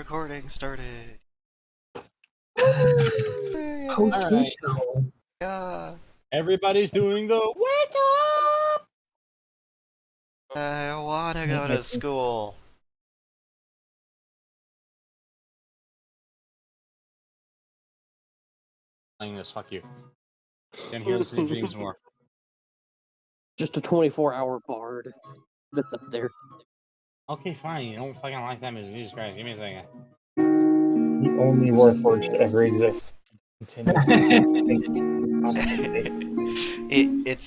recording started. Alright. Yeah. Everybody's doing the wake up! I don't want to go to school. Playing this, fuck you. Can't hear the City of Dreams more. Just a 24-hour bard that's up there. Okay, fine. You don't fucking like that music. Jesus Christ, give me a second. The only Warforged to ever exist. It's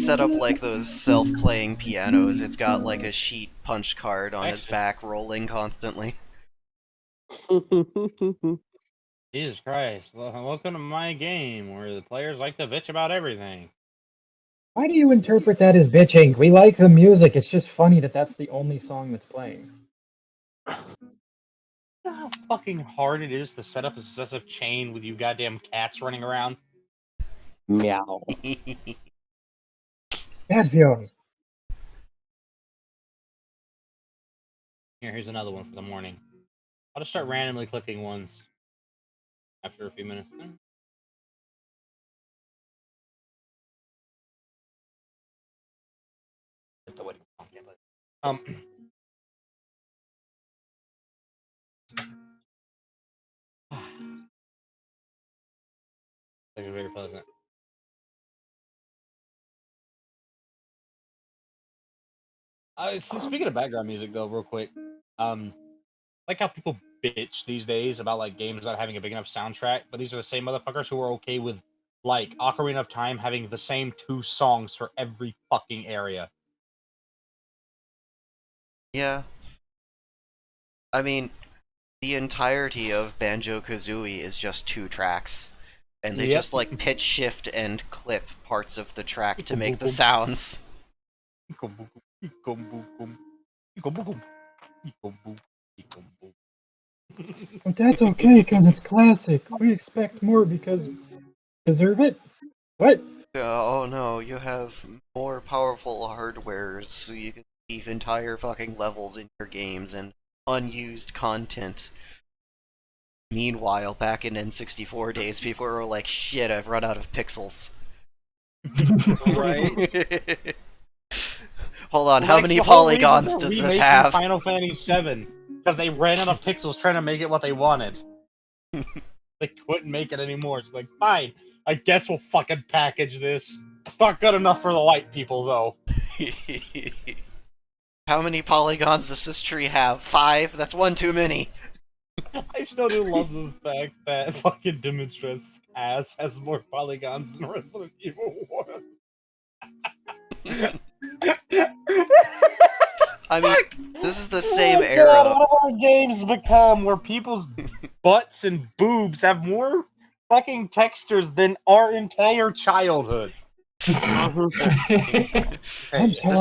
set up like those self-playing pianos. It's got like a sheet punch card on its back, rolling constantly. Jesus Christ. Welcome to my game, where the players like to bitch about everything. Why do you interpret that as bitching? We like the music. It's just funny that that's the only song that's playing. You know how fucking hard it is to set up a successive chain with you goddamn cats running around? Meow. Badfield. Here's another one for the morning. I'll just start randomly clicking ones after a few minutes. Very pleasant. Speaking of background music, though, real quick, like how people bitch these days about like games not having a big enough soundtrack, but these are the same motherfuckers who are okay with like Ocarina of Time having the same 2 songs for every fucking area. Yeah. I mean, the entirety of Banjo-Kazooie is just 2 tracks. And they just like pitch shift and clip parts of the track to make the sounds. But that's okay, because it's classic. We expect more because... Deserve it? What? Oh no, you have more powerful hardware, so you can leave entire fucking levels in your games and unused content. Meanwhile, back in N64 days, people were like, shit, I've run out of pixels. Right? Hold on, how many polygons does this have? Final Fantasy VII, because they ran out of pixels trying to make it what they wanted. They couldn't make it anymore. It's like, fine, I guess we'll fucking package this. It's not good enough for the white people, though. How many polygons does this tree have? 5? That's 1 too many. I still do love the fact that fucking Demonstra's ass has more polygons than Resident Evil 1. I mean, this is the same era. God, what have our games become where people's butts and boobs have more fucking textures than our entire childhood? This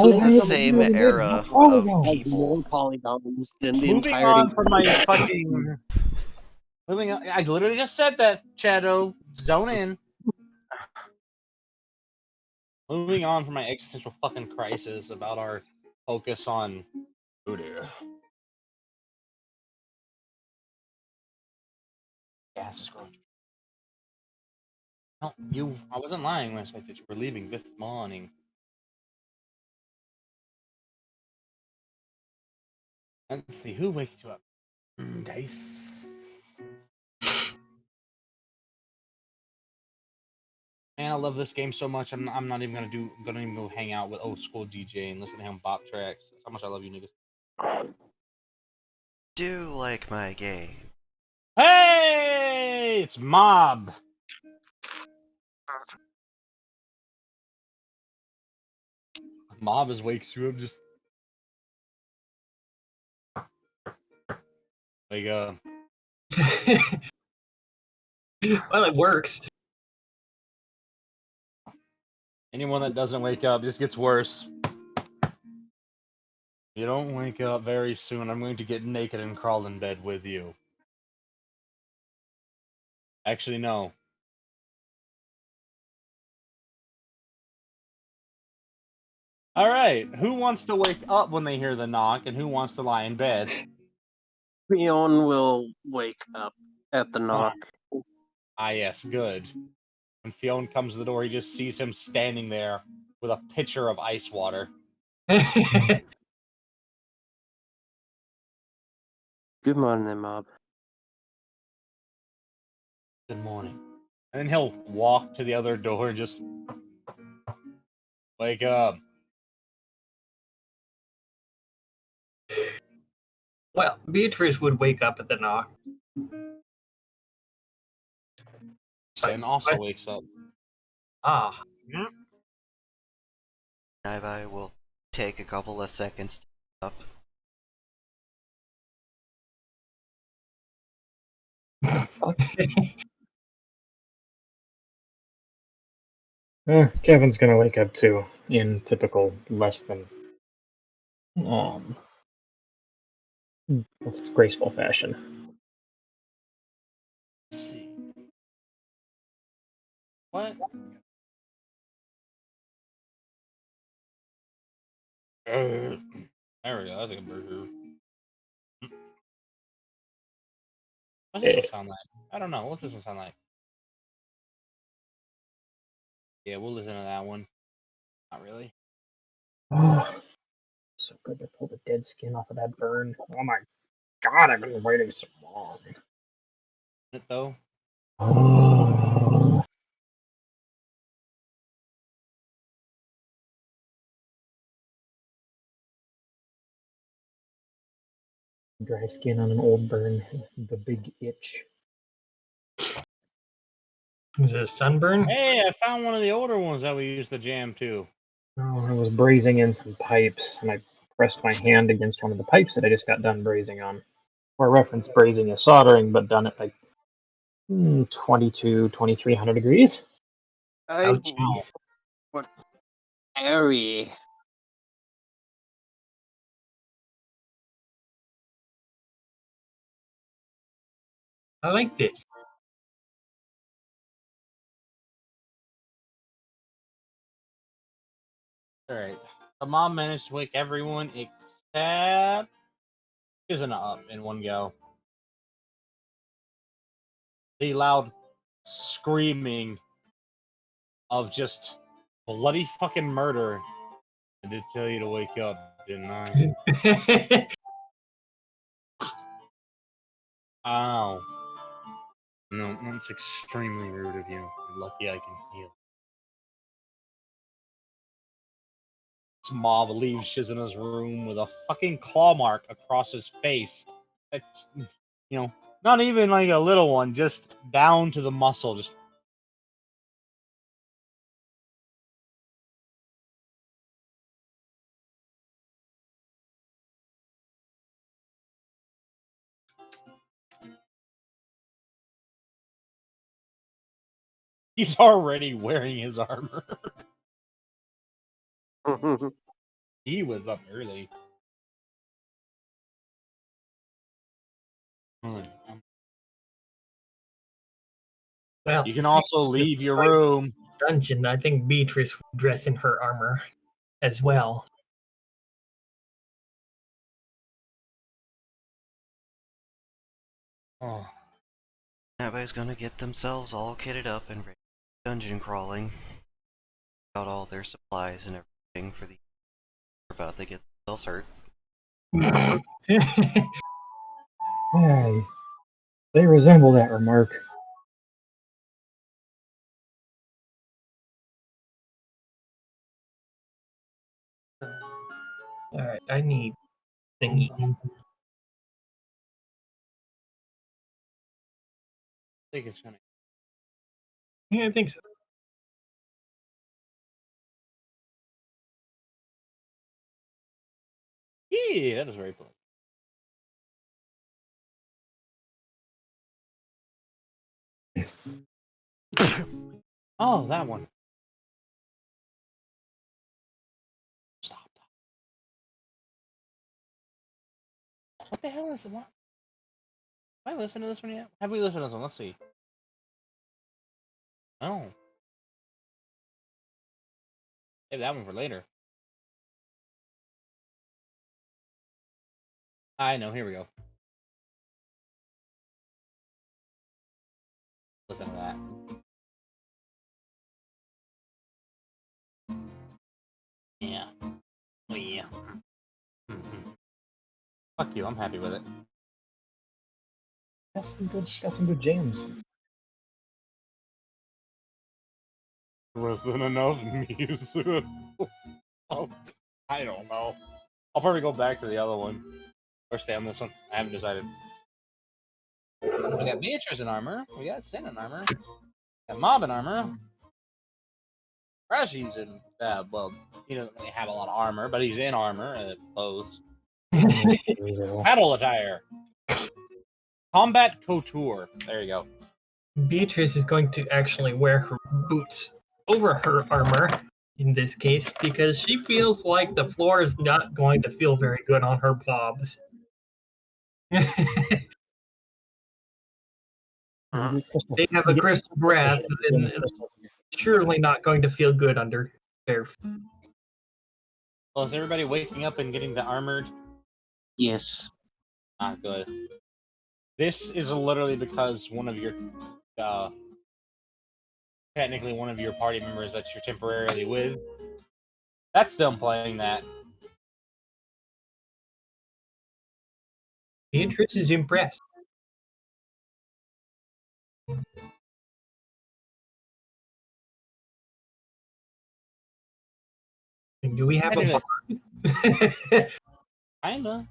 is the same era of people. More polygons than the Moving entirety. on from my fucking... Moving on, I literally just said that, Shadow. Zone in. Moving on from my existential fucking crisis about our focus on voodoo. Gas is growing. No, I wasn't lying when I said that you were leaving this morning. Let's see, who wakes you up? Dice. Man, I love this game so much. I'm not even gonna even go hang out with old school DJ and listen to him bop tracks. That's how much I love you niggas. Do like my game. Hey, it's Mob. Mob is wakes you up just like Well, it works. anyone that doesn't wake up just gets worse. You don't wake up very soon, I'm going to get naked and crawl in bed with you. Actually, no. Alright, who wants to wake up when they hear the knock, and who wants to lie in bed? Leon will wake up at the knock. Ah, yes, good. When Fionn comes to the door, he just sees him standing there with a pitcher of ice water. Good morning, Mob. Good morning. And then he'll walk to the other door and just wake up. Well, Beatrice would wake up at the knock. And also wakes up. Ah, I will take a couple of seconds to get up. Kevin's gonna wake up too, in typical less than what's graceful fashion. Let's see. What? There we go. That's a good burger. What's this one sound like? I don't know. What's this one sound like? Yeah, we'll listen to that one. Not really. Oh, so good to pull the dead skin off of that burn. Oh my god, I've been waiting so long. It though. Oh. Dry skin on an old burn, the big itch. is it a sunburn? Hey, I found one of the older ones that we used to jam to. Oh, I was brazing in some pipes, and I pressed my hand against one of the pipes that I just got done brazing on. For reference, brazing is soldering, but done at like 2300 degrees. Oh, jeez. What? Harry. I like this. Alright. The mom managed to wake everyone except isn't up in one go. The loud screaming of just bloody fucking murder. I did tell you to wake up, didn't I? Ow. No, that's extremely rude of you. You're lucky I can heal. This mob leaves Shizuna's room with a fucking claw mark across his face. It's, not even like a little one, just down to the muscle. Just he's already wearing his armor. He was up early. Well, You can see, also leave your room. dungeon. I think Beatrice would dress in her armor as well. Oh, Everybody's gonna get themselves all kitted up and ready for dungeon crawling. Got all their supplies and everything for the about to get themselves hurt. Hey, they resemble that remark. All right, I need thingy. I think it's gonna. Yeah, I think so. Yeah, that is very pleasant. Oh, that one. Stop. What the hell is it? What? Have I listened to this one yet? Have we listened to this one? Let's see. No. Save that one for later. I know. Here we go. Listen to that. Yeah. Oh yeah. Mhm. Fuck you. I'm happy with it. Got some good jams. Wasn't enough music. Oh, I don't know. I'll probably go back to the other one or stay on this one. I haven't decided. We got Beatrice in armor. We got Sin in armor. We got Mob in armor. Rashi's in. Well, he doesn't really have a lot of armor, but he's in armor and clothes. Battle attire. Combat couture. There you go. Beatrice is going to actually wear her boots over her armor in this case because she feels like the floor is not going to feel very good on her bobs. They have a crystal breath, and surely not going to feel good under their. Well, is everybody waking up and getting the armored? Yes. Not good. This is literally because one of your, technically one of your party members that you're temporarily with, that's them playing that. Beatrice is impressed. And do we have a Anyway, bard? kinda.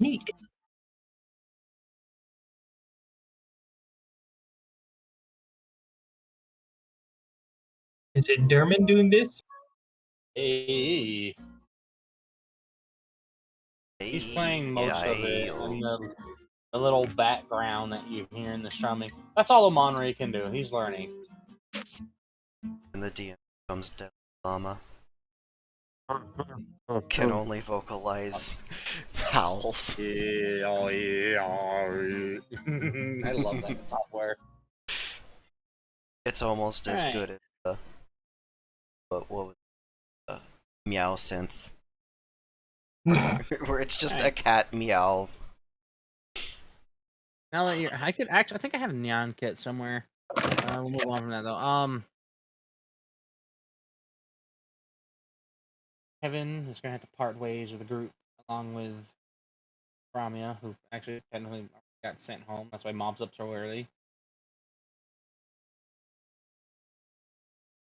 Neat. Is it Derman doing this? Hey. He's playing most of it, and the little background that you hear in the strumming. That's all Amonre can do. He's learning. And the DM comes down, llama. Can only vocalize howls. Yeah, oh yeah. I love that software. It's almost as Alright. good as the what was the meow synth, where it's just a Alright. cat meow. Now that you're, I could actually, I think I have a neon kit somewhere. We'll move on from that though. Kevin is gonna have to part ways with the group along with Ramya, who actually technically got sent home. That's why Mob's up so early.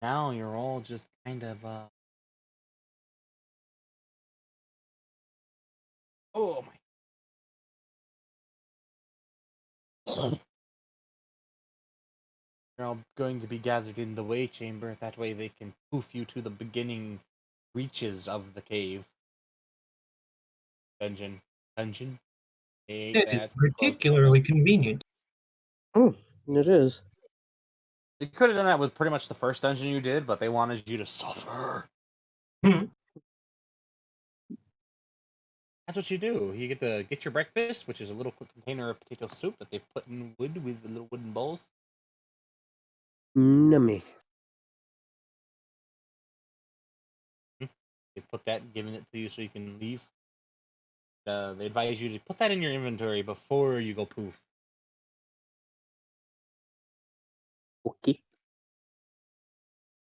Now you're all just kind of oh my. You're all going to be gathered in the way chamber. That way they can poof you to the beginning reaches of the cave. Dungeon. Dungeon? Hey, That is that's particularly convenient. Oh, it is. You could have done that with pretty much the first dungeon you did, but they wanted you to suffer. Hmm. That's what you do. You get your breakfast, which is a little quick container of potato soup that they've put in wood with the little wooden bowls. Nummy. They put that, giving it to you so you can leave. They advise you to put that in your inventory before you go poof. Okay.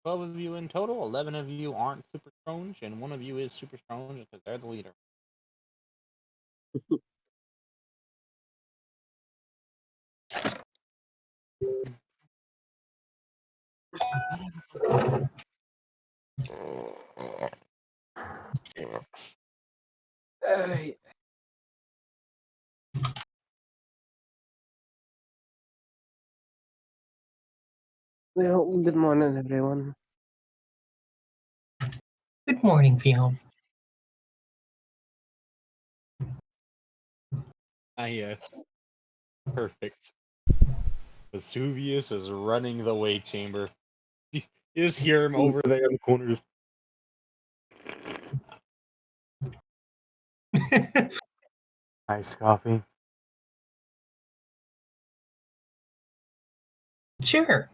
12 of you in total. 11 of you aren't super strong, and one of you is super strong because they're the leader. Alright. Well, good morning, everyone. Good morning, Fion. Ah, yes. Perfect. Vesuvius is running the way chamber. You just hear him over there in the corners. Nice coffee. Sure.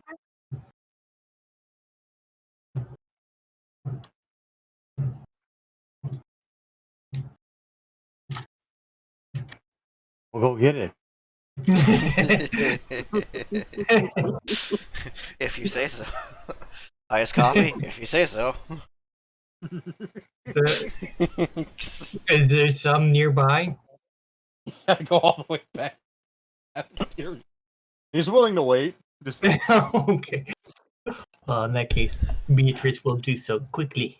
We'll go get it. If you say so. Iced coffee? If you say so. Is there some nearby? Gotta go all the way back. He's willing to wait. Just Okay. Well, in that case, Beatrice will do so quickly.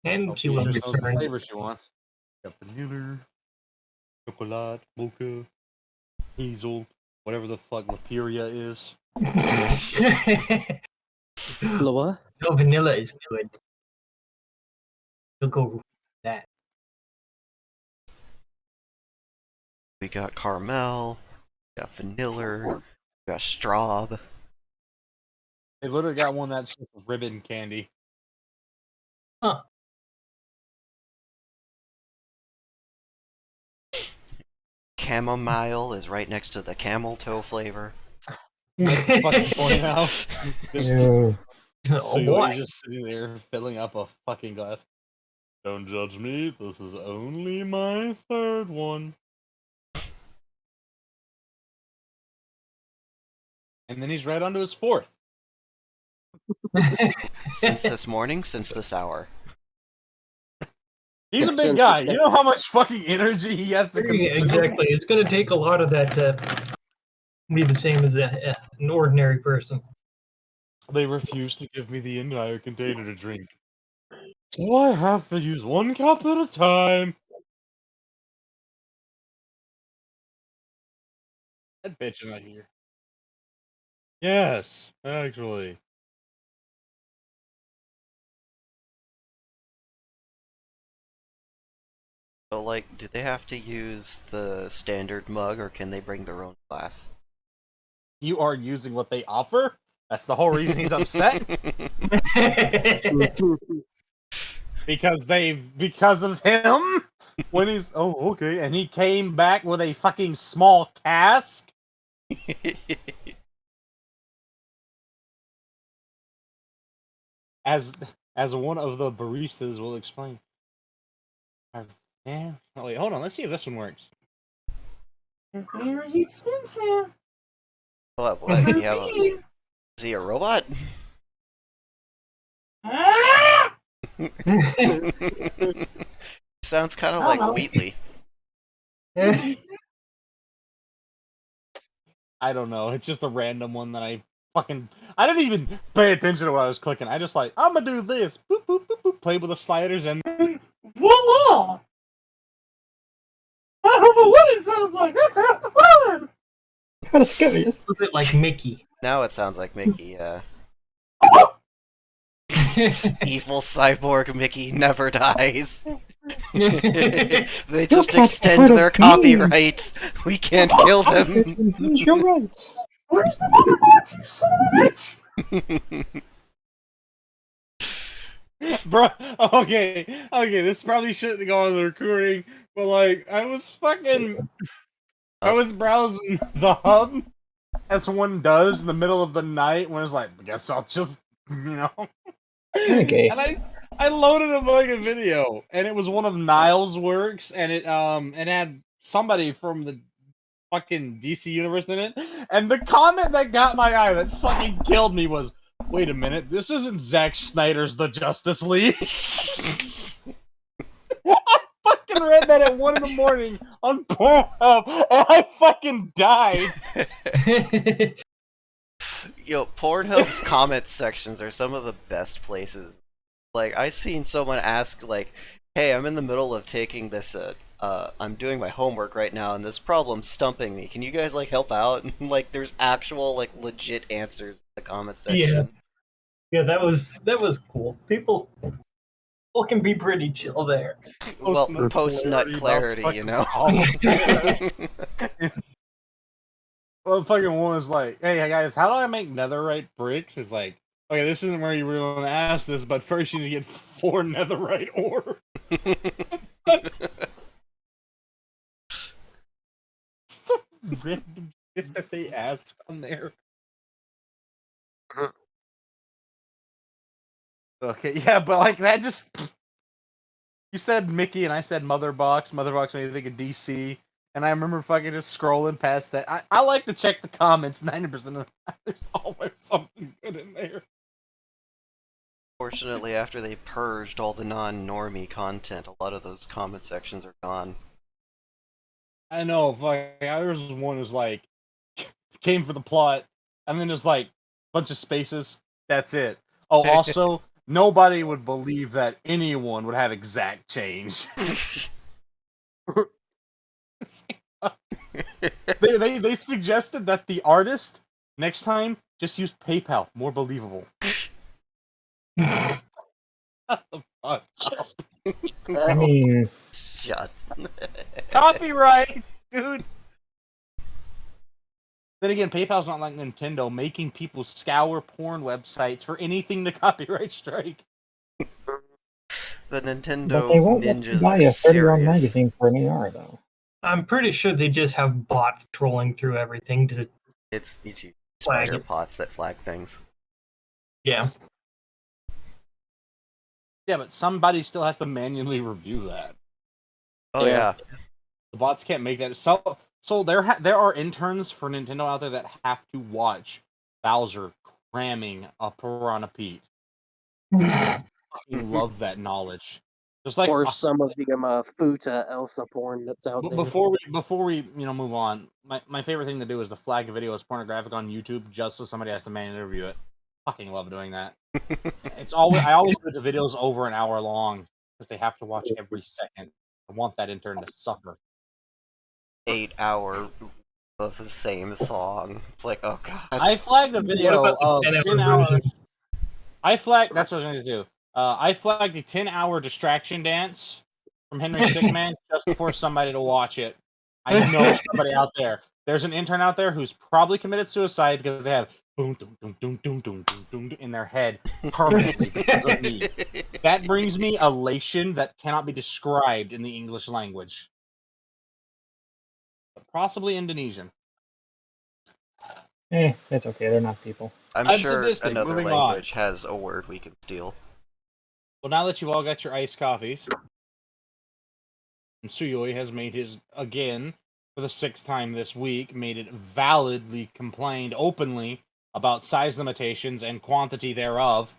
And she will Beatrice knows the return. flavor she wants. Got vanilla, chocolate, mocha, hazel, whatever the fuck Laperia is. Loa? No, vanilla is good. You'll go with that. We got caramel, we got vanilla, we got straw. They literally got one that's just ribbon candy. Huh. Chamomile is right next to the camel toe flavor. That's the fucking point now. Just Ew. Oh Sue boy. is just sitting there filling up a fucking glass. Don't judge me. This is only my third one. And then he's right on to his fourth. Since this morning, since this hour. He's a big guy. You know how much fucking energy he has to consume? Exactly. It's going to take a lot of that to be the same as an ordinary person. They refuse to give me the entire container to drink. So I have to use one cup at a time. That bitch in here. Yes, actually. So, like, do they have to use the standard mug or can they bring their own glass? You are using what they offer? That's the whole reason he's upset? Because of him? When he's okay, and he came back with a fucking small cask? As one of the baristas will explain. Yeah. Oh wait, hold on, let's see if this one works. It's very expensive. What? What? Do you have a, is he a robot? Sounds kind of like Wheatley. I don't know. It's just a random one that I didn't even pay attention to what I was clicking. I just like, I'm gonna do this. Boop, boop, boop, boop. Play with the sliders and voila! I don't know what it sounds like. That's half the fun. That's good. It's a bit like Mickey. Now it sounds like Mickey, Evil cyborg Mickey never dies. They just can't extend hurt a their bean. copyright. We can't kill them. Infringe your rights. Where's the mother box, you son of a bitch? Bro, okay, this probably shouldn't go on the recording, but like, I was browsing the hub, as one does in the middle of the night, when it's like, I guess I'll just, Okay. and I loaded up like a video, and it was one of Niles' works, and it had somebody from the fucking DC universe in it, and the comment that got my eye that fucking killed me was, wait a minute, this isn't Zack Snyder's The Justice League. I fucking read that at 1 a.m. on Pornhub, and I fucking died. Yo, Pornhub comment sections are some of the best places. Like, I seen someone ask, like, hey, I'm in the middle of taking this, I'm doing my homework right now, and this problem's stumping me. Can you guys, like, help out? And, like, there's actual, like, legit answers in the comment section. Yeah, that was cool. People can be pretty chill there. Well, post-nut clarity, you know? Well, the fucking one was like, hey guys, how do I make netherite bricks? It's like, okay, this isn't where you really want to ask this, but first you need to get 4 netherite ore. Random shit that they ask on there. Okay, yeah, but like that just... You said Mickey, and I said Motherbox. Motherbox made me think of DC. And I remember fucking just scrolling past that. I like to check the comments 90% of the time. There's always something good in there. Fortunately, after they purged all the non-normie content, a lot of those comment sections are gone. I know, fuck. There's one who's like, came for the plot, and then there's like a bunch of spaces. That's it. Oh, also, nobody would believe that anyone would have exact change. They suggested that the artist next time just use PayPal. More believable. What the fuck? I mean, Shut. Copyright, dude. Then again, PayPal's not like Nintendo, making people scour porn websites for anything to copyright strike. The Nintendo but they won't let you ninjas buy are a 30-year-old serious. magazine for an AR, though. I'm pretty sure they just have bots trolling through everything to It's flag spider it. pots that flag things. Yeah. Yeah, but somebody still has to manually review that. Oh Yeah. yeah. The bots can't make that. So there are interns for Nintendo out there that have to watch Bowser cramming a Piranha Pete. Fucking love that knowledge. Just like Or some of the Futa Elsa porn that's out there. before we move on, my favorite thing to do is to flag a video as pornographic on YouTube just so somebody has to manually review it. Fucking love doing that. I always do the videos over an hour long because they have to watch every second. I want that intern to suffer. 8 hour of the same song. It's like, oh god. I flagged a What video about the of 10-hour 10 hours. versions? That's what I was going to do. I flagged a 10-hour distraction dance from Henry Stickman just for somebody to watch it. I know somebody out there. There's an intern out there who's probably committed suicide because they have boom, boom, boom, boom, boom, boom, boom, boom in their head permanently because of me. That brings me elation that cannot be described in the English language. Possibly Indonesian. It's okay. They're not people. I'm I'm sure sadistic. another Moving on. language has a word we can steal. Well, now that you've all got your iced coffees, and Suyoi has made his again for the 6th time this week, made it validly complained openly about size limitations and quantity thereof,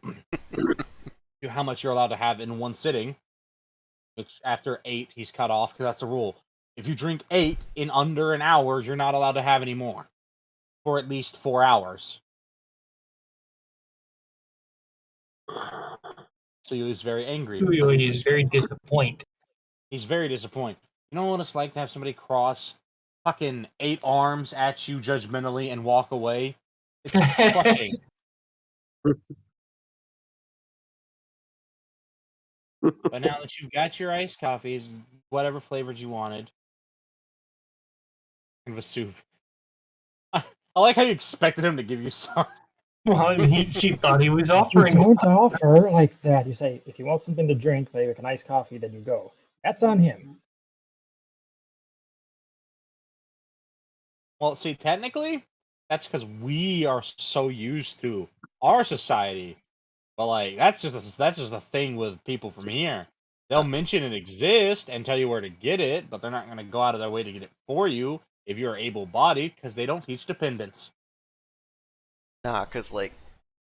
to how much you're allowed to have in one sitting. Which after 8 he's cut off because that's the rule. If you drink 8 in under an hour, you're not allowed to have any more for at least 4 hours. So he was very angry. Tsuyo is very disappointed. He's very disappointed. You know what it's like to have somebody cross fucking 8 arms at you judgmentally and walk away? It's crushing. But now that you've got your iced coffees, whatever flavored you wanted, kind of a soup. I like how you expected him to give you some. Well, she thought he was You offering don't offer like that. You say, if you want something to drink, like an iced coffee, then you go. That's on him. Well, see, technically, that's because we are so used to our society. But like, that's just a thing with people from here. They'll mention it exists and tell you where to get it, but they're not going to go out of their way to get it for you if you're able-bodied because they don't teach dependence. Nah, because, like,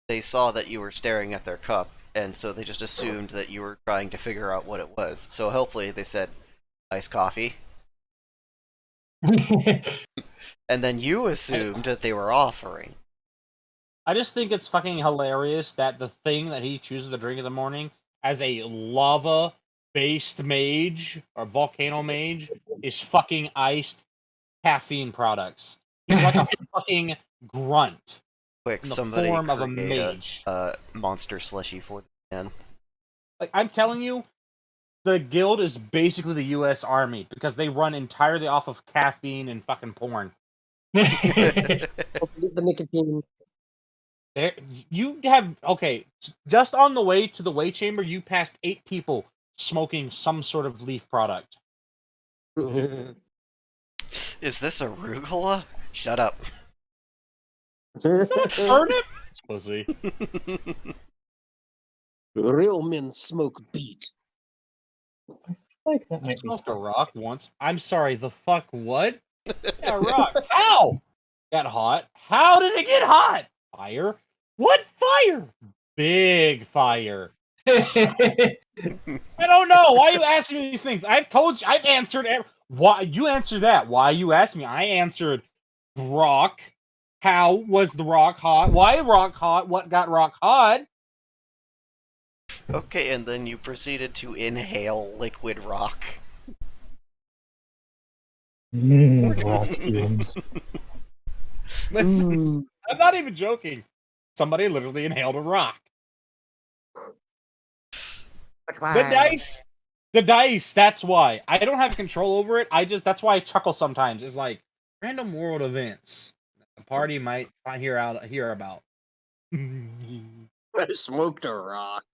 they saw that you were staring at their cup, and so they just assumed that you were trying to figure out what it was. So hopefully they said, iced coffee. And then you assumed that they were offering. I just think it's fucking hilarious that the thing that he chooses to drink in the morning as a lava-based mage or volcano mage is fucking iced caffeine products. He's like a fucking grunt Quick, in the somebody form of a create mage. a monster slushy for the man. Like, I'm telling you, the guild is basically the U.S. Army because they run entirely off of caffeine and fucking porn. The nicotine. There, you have just on the way to the way chamber, you passed 8 people smoking some sort of leaf product. Is this arugula? Shut up. Turnip? Pussy. Real men smoke beet. Like that I might be smoked a toxic. rock once. I'm sorry, the fuck what? Yeah, rock. How? Got hot. How did it get hot? Fire. What fire? Big fire. I don't know. Why are you asking me these things? I've told you. I've answered. Why you answered that? Why you asked me? I answered. Rock. How was the rock hot? Why rock hot? What got rock hot? Okay, and then you proceeded to inhale liquid rock. Rock fumes. I'm not even joking. Somebody literally inhaled a rock. The dice. That's why I don't have control over it. That's why I chuckle sometimes. It's like random world events. A party might hear about. I smoked a rock.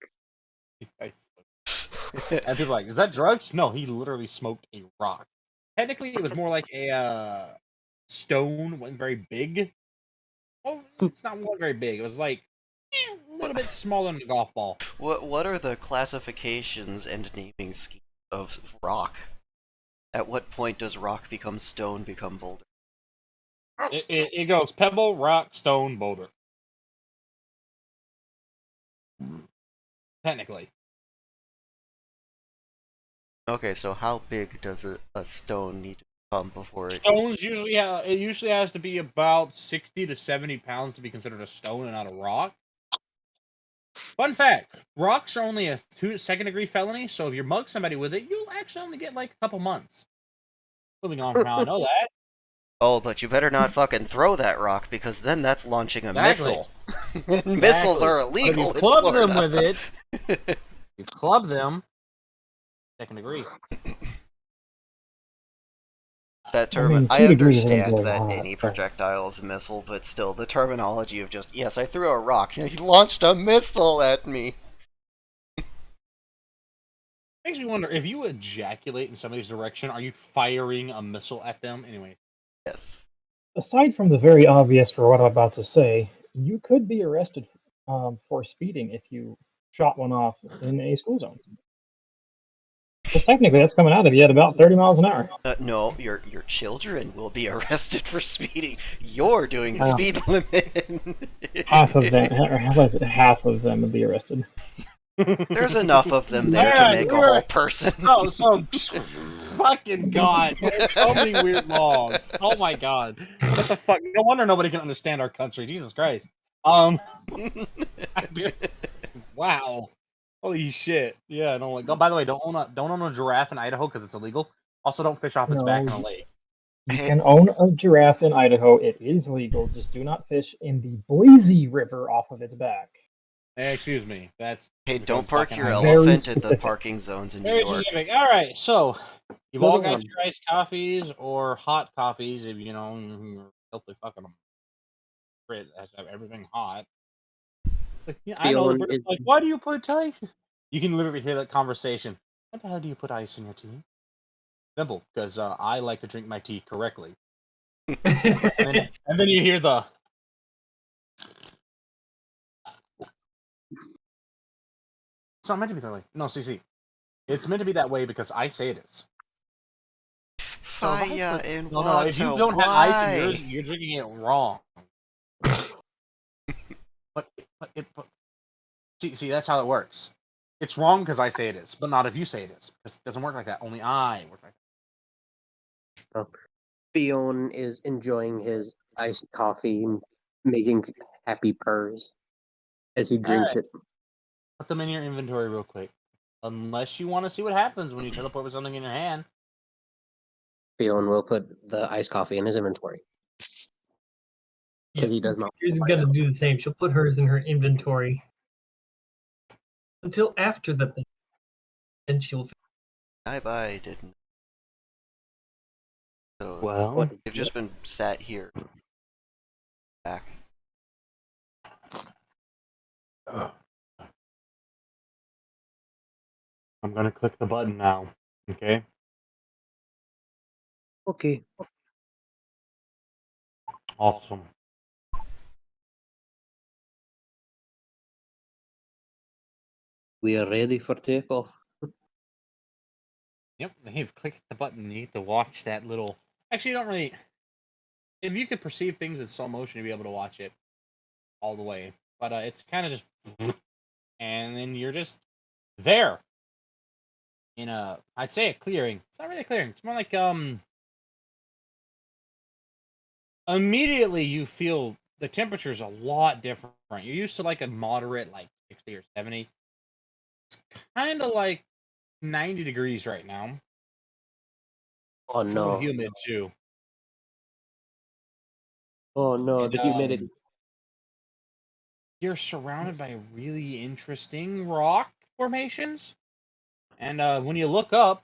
And people are like, is that drugs? No, he literally smoked a rock. Technically, it was more like a stone. Wasn't very big. Oh, it's not one very big. It was like a little bit smaller than a golf ball. What are the classifications and naming schemes of rock? At what point does rock become stone, become boulder? It goes pebble, rock, stone, boulder. Technically. Okay, so how big does a stone need to become before it... Stones usually has to be about 60 to 70 pounds to be considered a stone and not a rock. Fun fact: rocks are only a second-degree felony, so if you mug somebody with it, you'll actually only get like a couple months. Moving on from how I know that. Oh, but you better not fucking throw that rock, because then that's launching a Exactly. missile. And missiles are But if illegal you in club Florida. them with it, you club them, second degree. That term, I mean, I 2 degrees isn't understand very that hot, any but projectile is a missile, but still, the terminology of just, yes, I threw a rock, you launched a missile at me. Makes me wonder, if you ejaculate in somebody's direction, are you firing a missile at them? Anyway. Yes. aside from the very obvious for what I'm about to say, you could be arrested for speeding if you shot one off in a school zone. Because technically, that's coming out of you at about 30 miles an hour. No, your children will be arrested for speeding. You're doing the Wow. speed limit. Half of them, or how about it, half of them would be arrested. There's enough of them there to Alright, make a whole person. So, fucking god, there's so many weird laws. Oh my god, what the fuck? No wonder nobody can understand our country. Jesus Christ. Wow, holy shit. Yeah, no. Like, oh, by the way, don't own a giraffe in Idaho because it's illegal. Also, don't fish off its back in a No, lake. you Hey, can own a giraffe in Idaho. It is legal. Just do not fish in the Boise River off of its back. Excuse me. That's hey, because don't park fucking your Idaho. Very elephant at the specific. parking zones in New Very York. specific. All right, so you've all Moving got on. your iced coffees or hot coffees. If you know you're healthy fucking them. It has to have everything hot. Like, yeah, I know the Feeling British is are like, why do you put ice? You can literally hear that conversation. What the hell do you put ice in your tea? Simple, because I like to drink my tea correctly. And then you hear the. It's not meant to be that way. No, see. It's meant to be that way because I say it is. So if I Fire put, and no, if you water, don't have ice in yours, why? you're drinking it wrong. But see, that's how it works. It's wrong because I say it is, but not if you say it is. Because it doesn't work like that. Only I work like that. Fion is enjoying his iced coffee and making happy purrs as he drinks Alright. it. Put them in your inventory real quick. Unless you want to see what happens when you teleport with something in your hand. Fion will put the iced coffee in his inventory because he does not. She's gonna do the same. She'll put hers in her inventory until after the thing, and she'll. I didn't. So, Well, they've just been sat here. Back. I'm gonna click the button now. Okay. Okay. Awesome. We are ready for takeoff. Yep, you've clicked the button. You get to watch that little. Actually, you don't really. If you could perceive things in slow motion, you'd be able to watch it all the way. But it's kind of just, and then you're just there in a. I'd say a clearing. It's not really a clearing. It's more like Immediately you feel the temperature's a lot different. You're used to like a moderate, like 60 or 70. It's kind of like 90 degrees right now. Oh It's a little no. humid too. Oh no, And the humidity. you're surrounded by really interesting rock formations. And when you look up,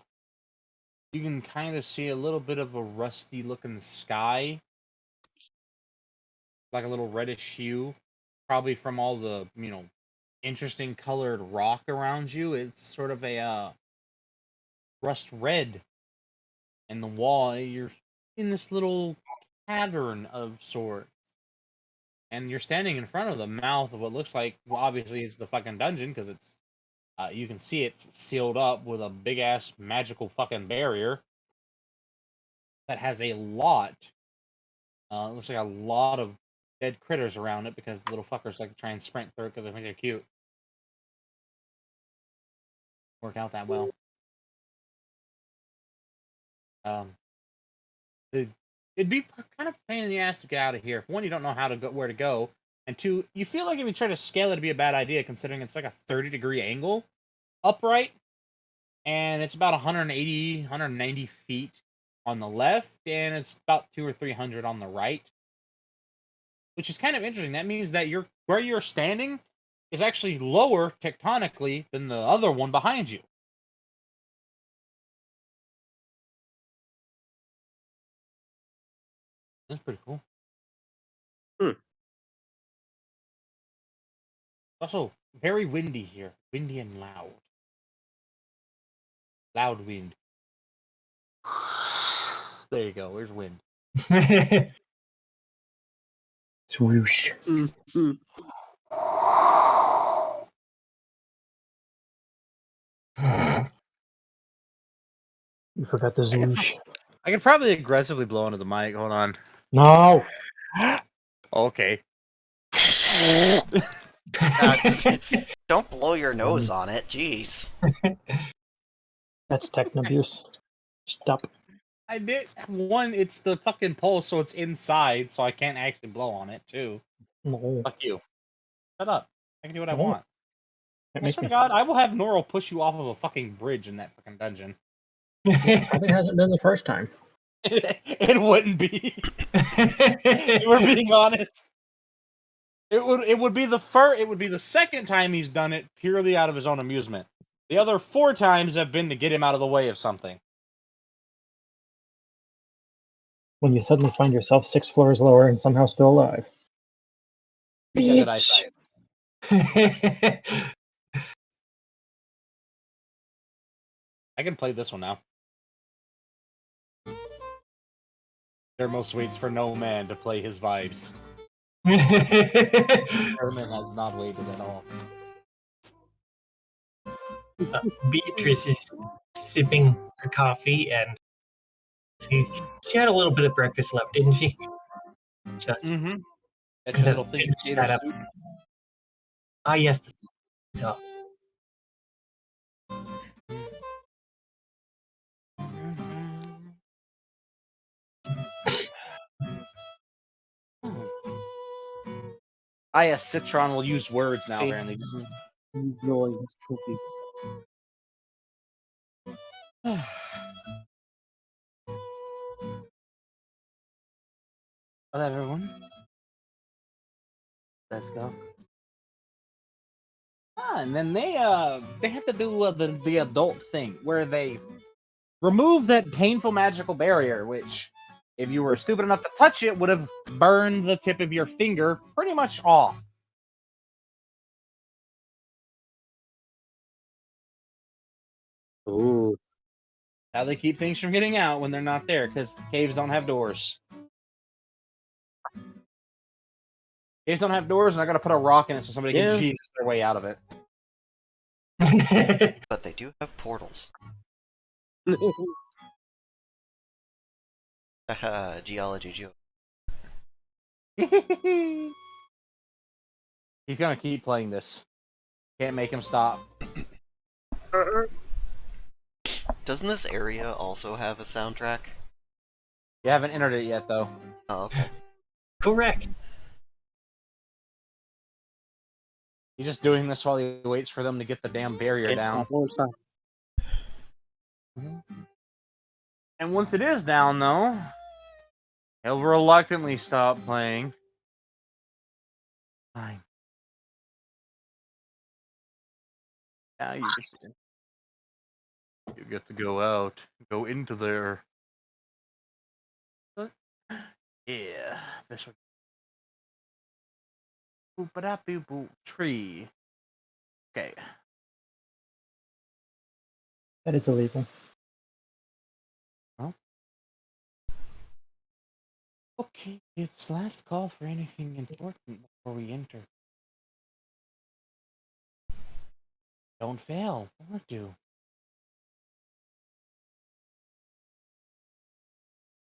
you can kind of see a little bit of a rusty looking sky, like a little reddish hue, probably from all the, interesting colored rock around you. It's sort of a rust red. And the wall, you're in this little cavern of sorts. And you're standing in front of the mouth of what looks like, well, obviously it's the fucking dungeon, because it's you can see it's sealed up with a big ass magical fucking barrier that has a lot. Looks like a lot of dead critters around it because the little fuckers like to try and sprint through it because they think they're cute. Work out that well. Um, it'd be kind of a pain in the ass to get out of here. One, you don't know how to go, where to go, and two, you feel like if you try to scale it, it'd be a bad idea considering it's like a 30-degree angle upright, and it's about 180, 190 feet on the left, and it's about 200 or 300 on the right, which is kind of interesting. That means that where you're standing is actually lower tectonically than the other one behind you. That's pretty cool. Hmm. Also, very windy here. Windy and loud. Loud wind. There you go. There's wind. Swoosh. Mm. You forgot the swoosh. I could probably aggressively blow into the mic. Hold on. No. Okay. Don't blow your nose on it. Jeez. That's techno abuse. Stop. I did one. It's the fucking pole, so it's inside, so I can't actually blow on it too. No. Fuck you. Shut up. I can do what I No. want. Can't I make swear to me. God, I will have Noro push you off of a fucking bridge in that fucking dungeon. Probably hasn't been the first time. It wouldn't be. We're being honest. It would be the second time he's done it purely out of his own amusement. The other 4 times have been to get him out of the way of something. When you suddenly find yourself 6 floors lower and somehow still alive. He said that I can play this one now. Thermos waits for no man to play his vibes. Herman has not waited at all. Beatrice is sipping her coffee, and she had a little bit of breakfast left, didn't she? So, Mm-hmm. That's kind your of little thing. finished that up. Soup. Ah, yes. So, Yes, Citron will use words now, apparently. Enjoy this cookie. Hello, everyone. Let's go. And then they have to do the adult thing where they remove that painful magical barrier, which, if you were stupid enough to touch it, would have burned the tip of your finger pretty much off. Ooh. How they keep things from getting out when they're not there, because caves don't have doors. Caves don't have doors, and I gotta put a rock in it so somebody can Jesus their way out of it. But they do have portals. Haha, geology joke. He's gonna keep playing this. Can't make him stop. Doesn't this area also have a soundtrack? You haven't entered it yet, though. Oh, okay. Correct. He's just doing this while he waits for them to get the damn barrier Can't down. stop, won't stop. And once it is down, though, he'll reluctantly stop playing. Fine. Now you get to go out, go into there. Yeah, this one. Boop ba da boop boop tree. Okay. That is illegal. Okay, it's last call for anything important before we enter. Don't fail, or do.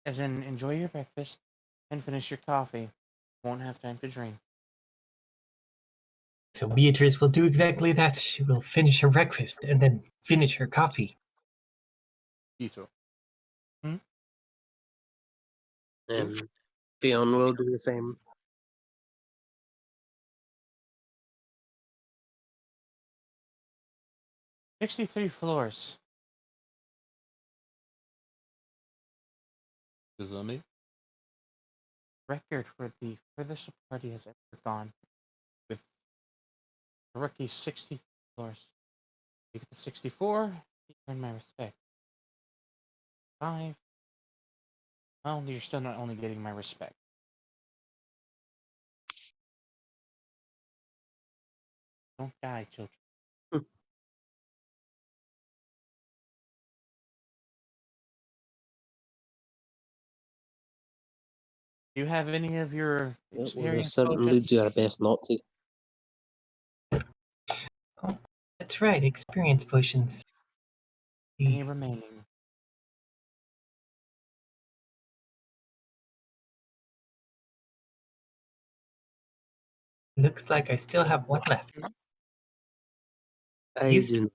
As in, enjoy your breakfast and finish your coffee. Won't have time to drink. So Beatrice will do exactly that. She will finish her breakfast and then finish her coffee. Ito. And Fionn will do the same. 63 floors. Is that me? Record for the furthest a party has ever gone. With the rookie 60 floors. You get the 64, you earn my respect. 5. Well, you're still not only getting my respect. Don't die, children. Do you have any of your Well, the experience certain potions? loops you are best not to. Oh, that's right, experience potions. Any remaining? Looks like I still have one left. I Use do.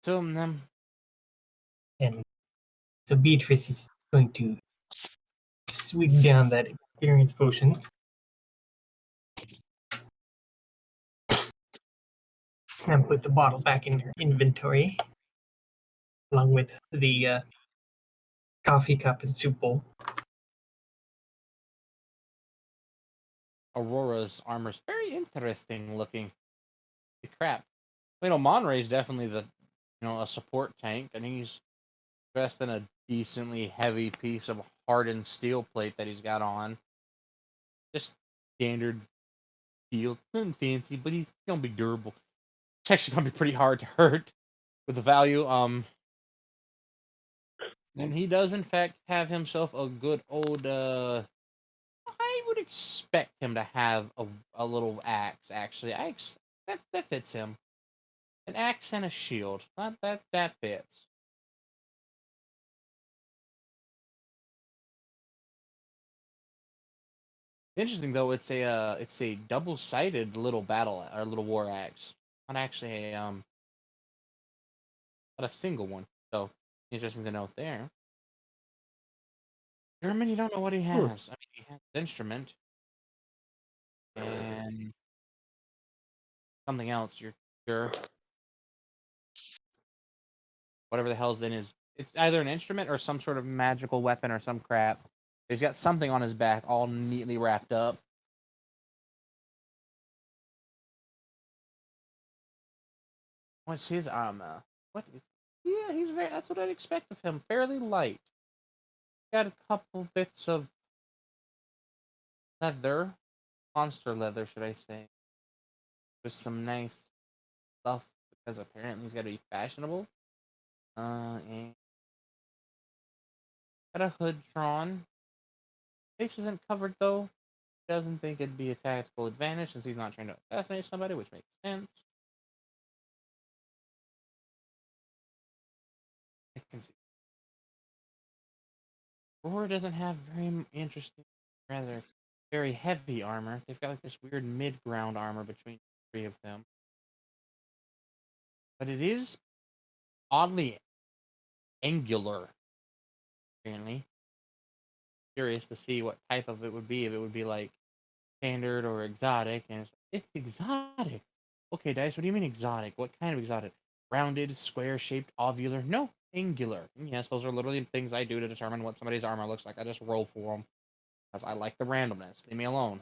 Assume them. And so Beatrice is going to swig down that experience potion. And put the bottle back in her inventory. Along with the coffee cup and soup bowl. Aurora's armor's very interesting looking. Crap. You know, Monray's definitely a support tank, and he's dressed in a decently heavy piece of hardened steel plate that he's got on. Just standard steel. Nothing fancy, but he's gonna be durable. It's actually gonna be pretty hard to hurt with the value. And he does in fact have himself a good old I would expect him to have a little axe, actually. That fits him. An axe and a shield. That fits. Interesting though, it's a double-sided little battle or little war axe. Not actually not a single one. So interesting to note there. German, you don't know what he has. I mean, he has an instrument and something else. You're sure whatever the hell's in his. It's either an instrument or some sort of magical weapon or some crap. He's got something on his back, all neatly wrapped up. What's his armor? What is? Yeah, he's very. That's what I'd expect of him. Fairly light. Got a couple bits of leather, monster leather, should I say, with some nice stuff because apparently he's got to be fashionable. And got a hood drawn. Face isn't covered though. Doesn't think it'd be a tactical advantage since he's not trying to assassinate somebody, which makes sense. can see. Roar doesn't have very interesting, rather very heavy armor. They've got like this weird mid-ground armor between the three of them. But it is oddly angular, apparently. Curious to see what type of it would be. If it would be like standard or exotic. And it's exotic. Okay, Dice, what do you mean exotic? What kind of exotic? Rounded, square-shaped, ovular? No, angular. Yes, those are literally things I do to determine what somebody's armor looks like. I just roll for them. Because I like the randomness. Leave me alone.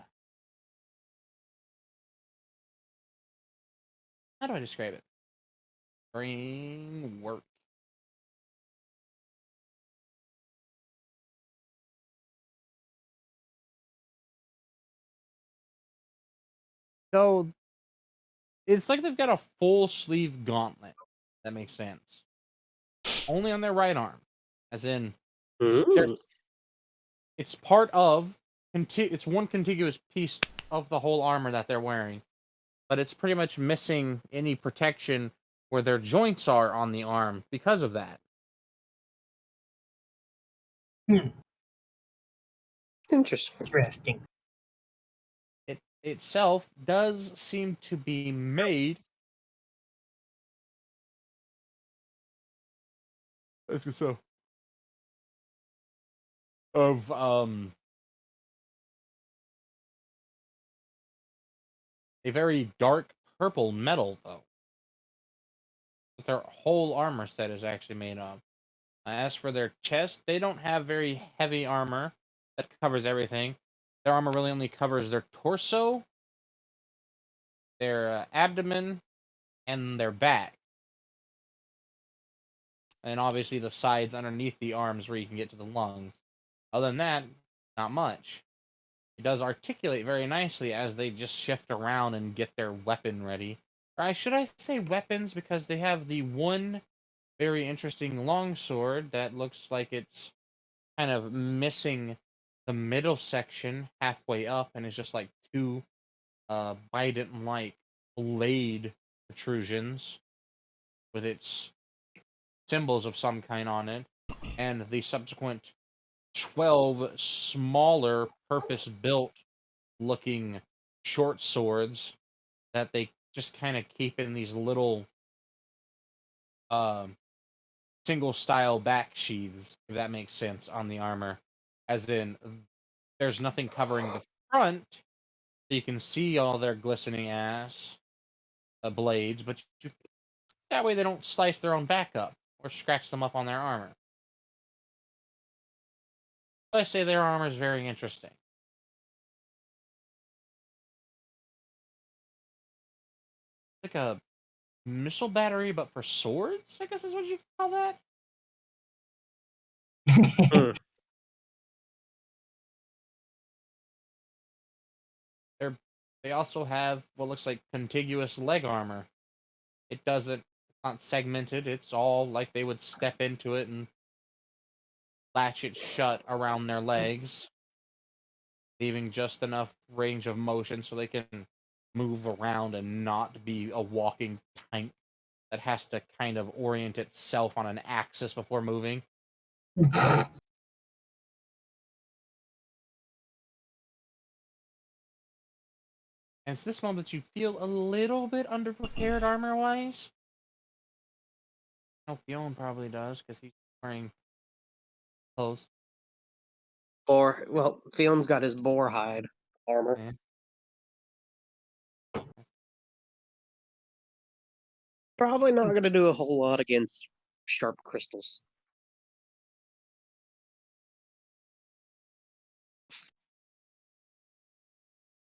How do I describe it? Brain work. So it's like they've got a full sleeve gauntlet. That makes sense. Only on their right arm, as in Mm. it's part of. It's one contiguous piece of the whole armor that they're wearing, but it's pretty much missing any protection where their joints are on the arm because of that. Interesting. Interesting. It itself does seem to be made. So of a very dark purple metal though. But their whole armor set is actually made of. As for their chest, they don't have very heavy armor that covers everything. Their armor really only covers their torso, their abdomen, and their back. And obviously the sides underneath the arms where you can get to the lungs. Other than that, not much. It does articulate very nicely as they just shift around and get their weapon ready. Or should I say weapons, because they have the one very interesting longsword that looks like it's kind of missing the middle section halfway up and is just like two bident like blade protrusions with its symbols of some kind on it, and the subsequent 12 smaller purpose built looking short swords that they just kind of keep in these little single style back sheaths, if that makes sense, on the armor. As in, there's nothing covering the front, so you can see all their glistening ass blades, but that way they don't slice their own back up or scratch them up on their armor. I say their armor is very interesting. Like a missile battery, but for swords, I guess is what you call that. They're, they also have what looks like contiguous leg armor. It doesn't, it's not segmented. It's all like they would step into it and latch it shut around their legs, leaving just enough range of motion so they can move around and not be a walking tank that has to kind of orient itself on an axis before moving. And it's this moment that you feel a little bit underprepared armor-wise. I know Fion probably does, because he's wearing clothes. Well, Fion's got his boar hide armor. Yeah. Probably not going to do a whole lot against sharp crystals.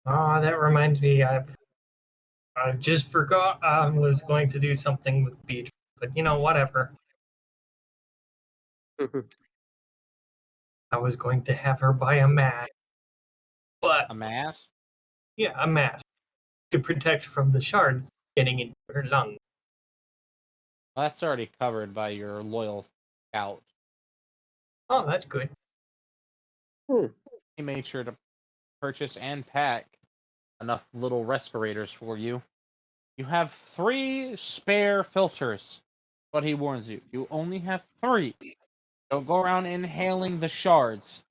Ah, that reminds me. I just forgot I was going to do something with Beatrice, but whatever. I was going to have her buy a mask, but A mask? yeah, a mask to protect from the shards getting into her lungs. Well, that's already covered by your loyal scout. Oh, that's good. He made sure to purchase and pack enough little respirators for you. You have 3 spare filters But he warns you, you only have 3. Don't go around inhaling the shards.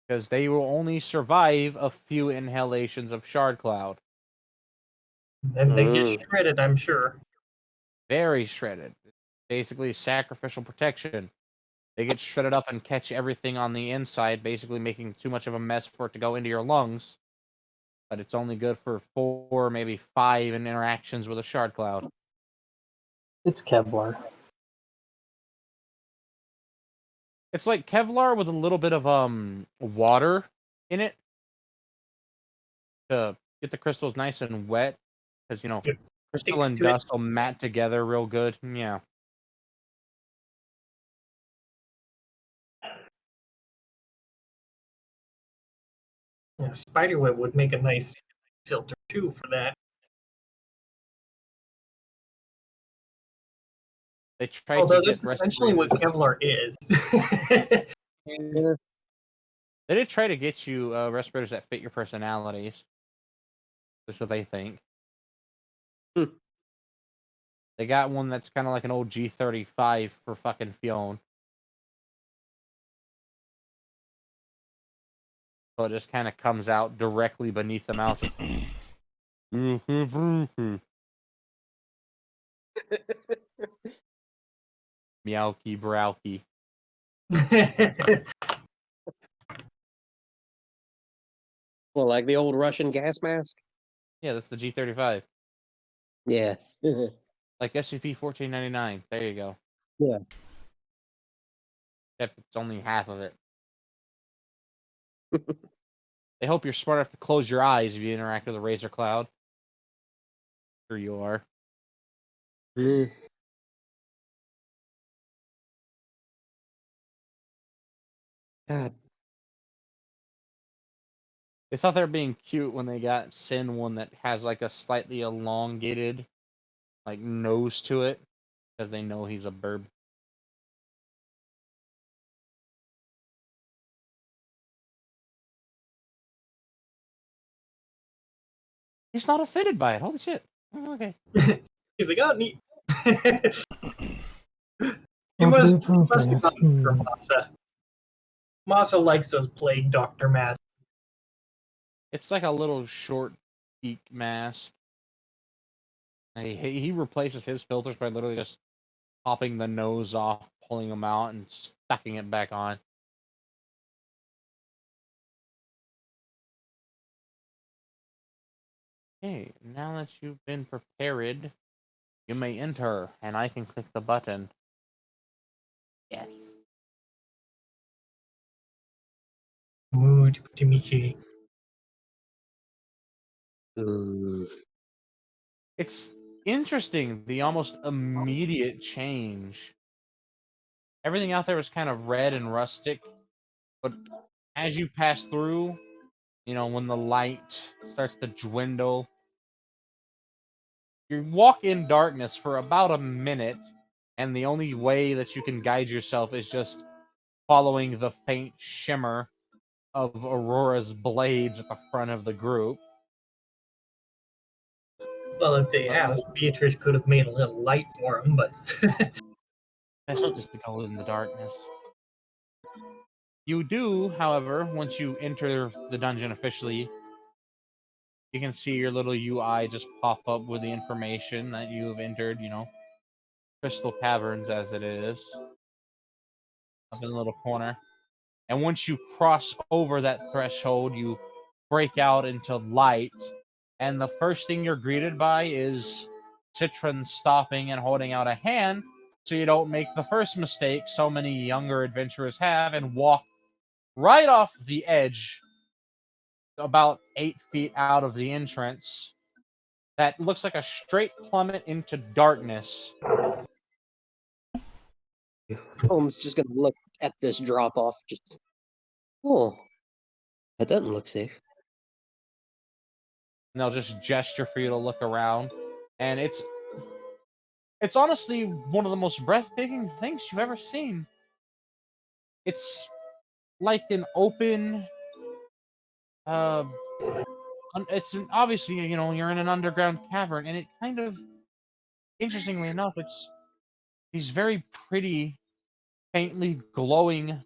Because they will only survive a few inhalations of shard cloud. And they get shredded, I'm sure. Very shredded. Basically sacrificial protection. They get shredded up and catch everything on the inside, basically making too much of a mess for it to go into your lungs. But it's only good for 4, maybe 5 interactions with a shard cloud. It's Kevlar. It's like Kevlar with a little bit of water in it to get the crystals nice and wet, because It crystal sticks and to it. dust will mat together real good. Yeah. Yeah, spiderweb would make a nice filter too for that. They tried to Although get that's essentially what respirators. Kevlar is. They did try to get you respirators that fit your personalities. That's what they think. Hmm. They got one that's kind of like an old G35 for fucking Fionn. So it just kind of comes out directly beneath the mouth. Meowky browky. Well, like the old Russian gas mask. Yeah, that's the G35. Yeah. Like SCP-1499. There you go. Yeah. Except it's only half of it. They hope you're smart enough to close your eyes if you interact with a Razor Cloud. Sure you are. Mm. God. They thought they were being cute when they got Sin one that has like a slightly elongated like nose to it, because they know he's a burb. He's not offended by it. Holy shit. Oh, okay. He's like, oh, neat. He must have gotten it from Masa. Masa likes those plague doctor masks. It's like a little short beak mask. He replaces his filters by literally just popping the nose off, pulling them out, and stucking it back on. Okay, now that you've been prepared, you may enter, and I can click the button. Yes. Mood Timichi. Mm. It's interesting, the almost immediate change. Everything out there was kind of red and rustic, but as you pass through, when the light starts to dwindle, you walk in darkness for about a minute, and the only way that you can guide yourself is just following the faint shimmer of Aurora's blades at the front of the group. Well, if they asked, Beatrice could have made a little light for him, but Best just to go in the darkness. You do, however, once you enter the dungeon officially, you can see your little UI just pop up with the information that you have entered, Crystal Caverns as it is, up in the little corner. And once you cross over that threshold, you break out into light, and the first thing you're greeted by is Citron stopping and holding out a hand so you don't make the first mistake so many younger adventurers have and walk right off the edge about 8 feet out of the entrance that looks like a straight plummet into darkness. Holmes just gonna look at this drop off. Just, oh, that doesn't look safe. And they'll just gesture for you to look around. And it's honestly one of the most breathtaking things you've ever seen. It's like an open it's obviously, you're in an underground cavern, and it kind of, interestingly enough, it's these very pretty, faintly glowing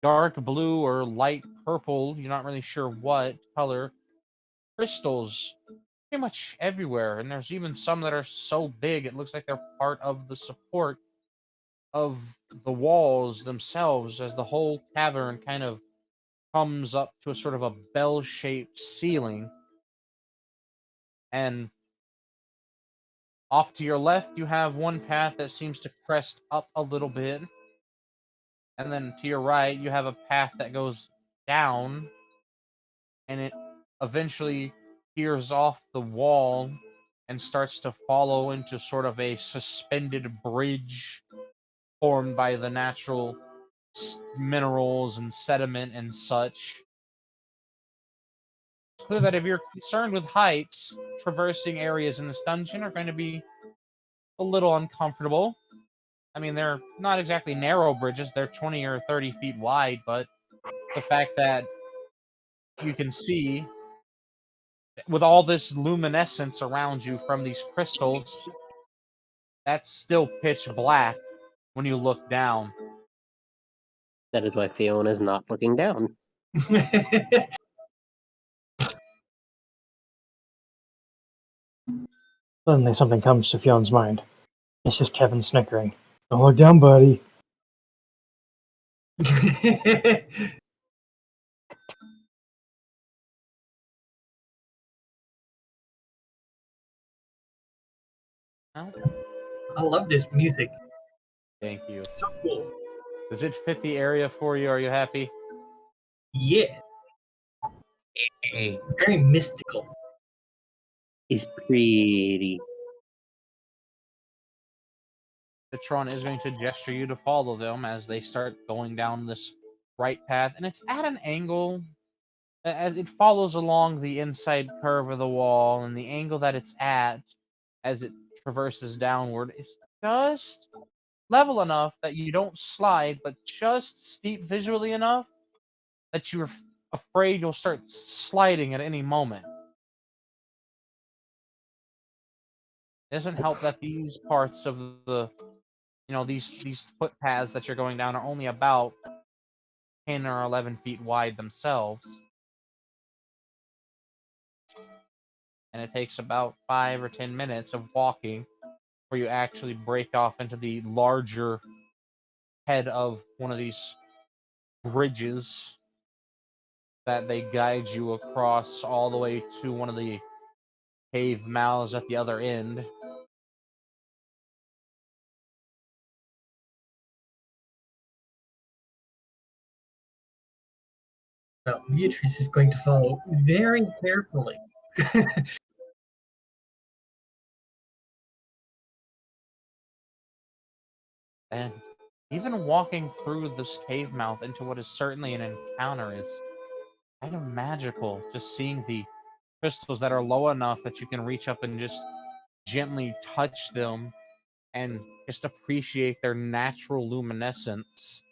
dark blue or light purple, you're not really sure what color, crystals pretty much everywhere. And there's even some that are so big it looks like they're part of the support of the walls themselves, as the whole cavern kind of comes up to a sort of a bell-shaped ceiling. And off to your left, you have one path that seems to crest up a little bit. And then to your right, you have a path that goes down, and it eventually peers off the wall and starts to follow into sort of a suspended bridge formed by the natural minerals and sediment and such. It's clear that if you're concerned with heights, traversing areas in this dungeon are going to be a little uncomfortable. I mean, they're not exactly narrow bridges, they're 20 or 30 feet wide, but the fact that you can see, with all this luminescence around you from these crystals, that's still pitch black when you look down. That is why Fiona is not looking down. Suddenly something comes to Fion's mind. It's just Kevin snickering. Don't look down, buddy. Well, I love this music. thank you. So cool. Does it fit the area for you? Are you happy? Yeah. Hey, Very mystical. he's pretty. Citron is going to gesture you to follow them as they start going down this right path, and it's at an angle as it follows along the inside curve of the wall, and the angle that it's at as it traverses downward is just level enough that you don't slide, but just steep visually enough that you're afraid you'll start sliding at any moment. It doesn't help that these parts of these footpaths that you're going down are only about 10 or 11 feet wide themselves. And it takes about 5 or 10 minutes of walking where you actually break off into the larger head of one of these bridges that they guide you across all the way to one of the cave mouths at the other end. Well, Beatrice is going to follow very carefully. And even walking through this cave mouth into what is certainly an encounter is kind of magical. Just seeing the crystals that are low enough that you can reach up and just gently touch them and just appreciate their natural luminescence.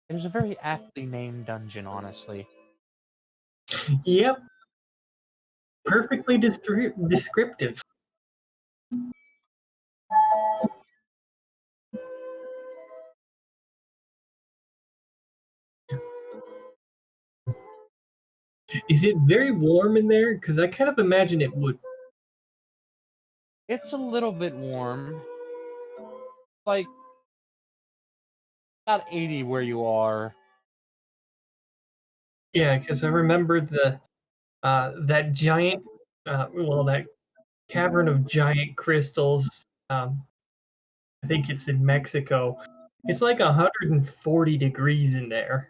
It is a very aptly named dungeon, honestly. Yep. Perfectly descriptive. Is it very warm in there? Because I kind of imagine it would. It's a little bit warm. Like about 80 where you are. Yeah, because I remember that giant, that cavern of giant crystals. I think it's in Mexico. It's like 140 degrees in there.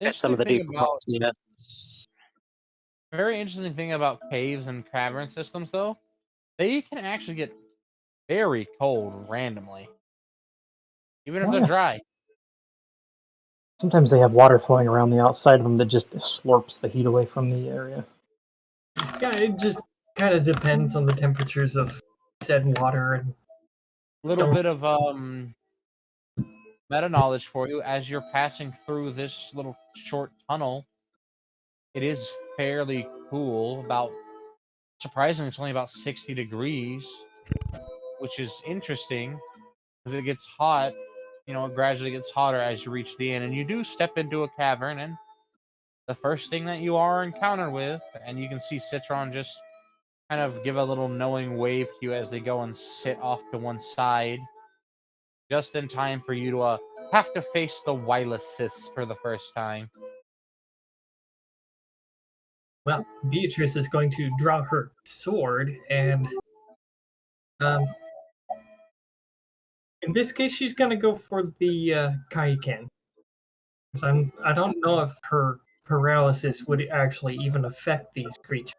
At some Interesting of the thing deep about spots, yeah. Very interesting thing about caves and cavern systems, though, they can actually get very cold randomly, even if Oh, they're yeah. dry. Sometimes they have water flowing around the outside of them that just slurps the heat away from the area. Yeah, it just kind of depends on the temperatures of said water and Little stone. bit of meta knowledge for you. As you're passing through this little short tunnel, it is fairly cool. About surprisingly, it's only about 60 degrees, which is interesting because it gets hot. It gradually gets hotter as you reach the end, and you do step into a cavern. And the first thing that you are encountered with, and you can see Citron just kind of give a little knowing wave to you as they go and sit off to one side, just in time for you to have to face the Wylisis for the first time. Well, Beatrice is going to draw her sword, and um, in this case, she's going to go for the Kaiken. I don't know if her paralysis would actually even affect these creatures.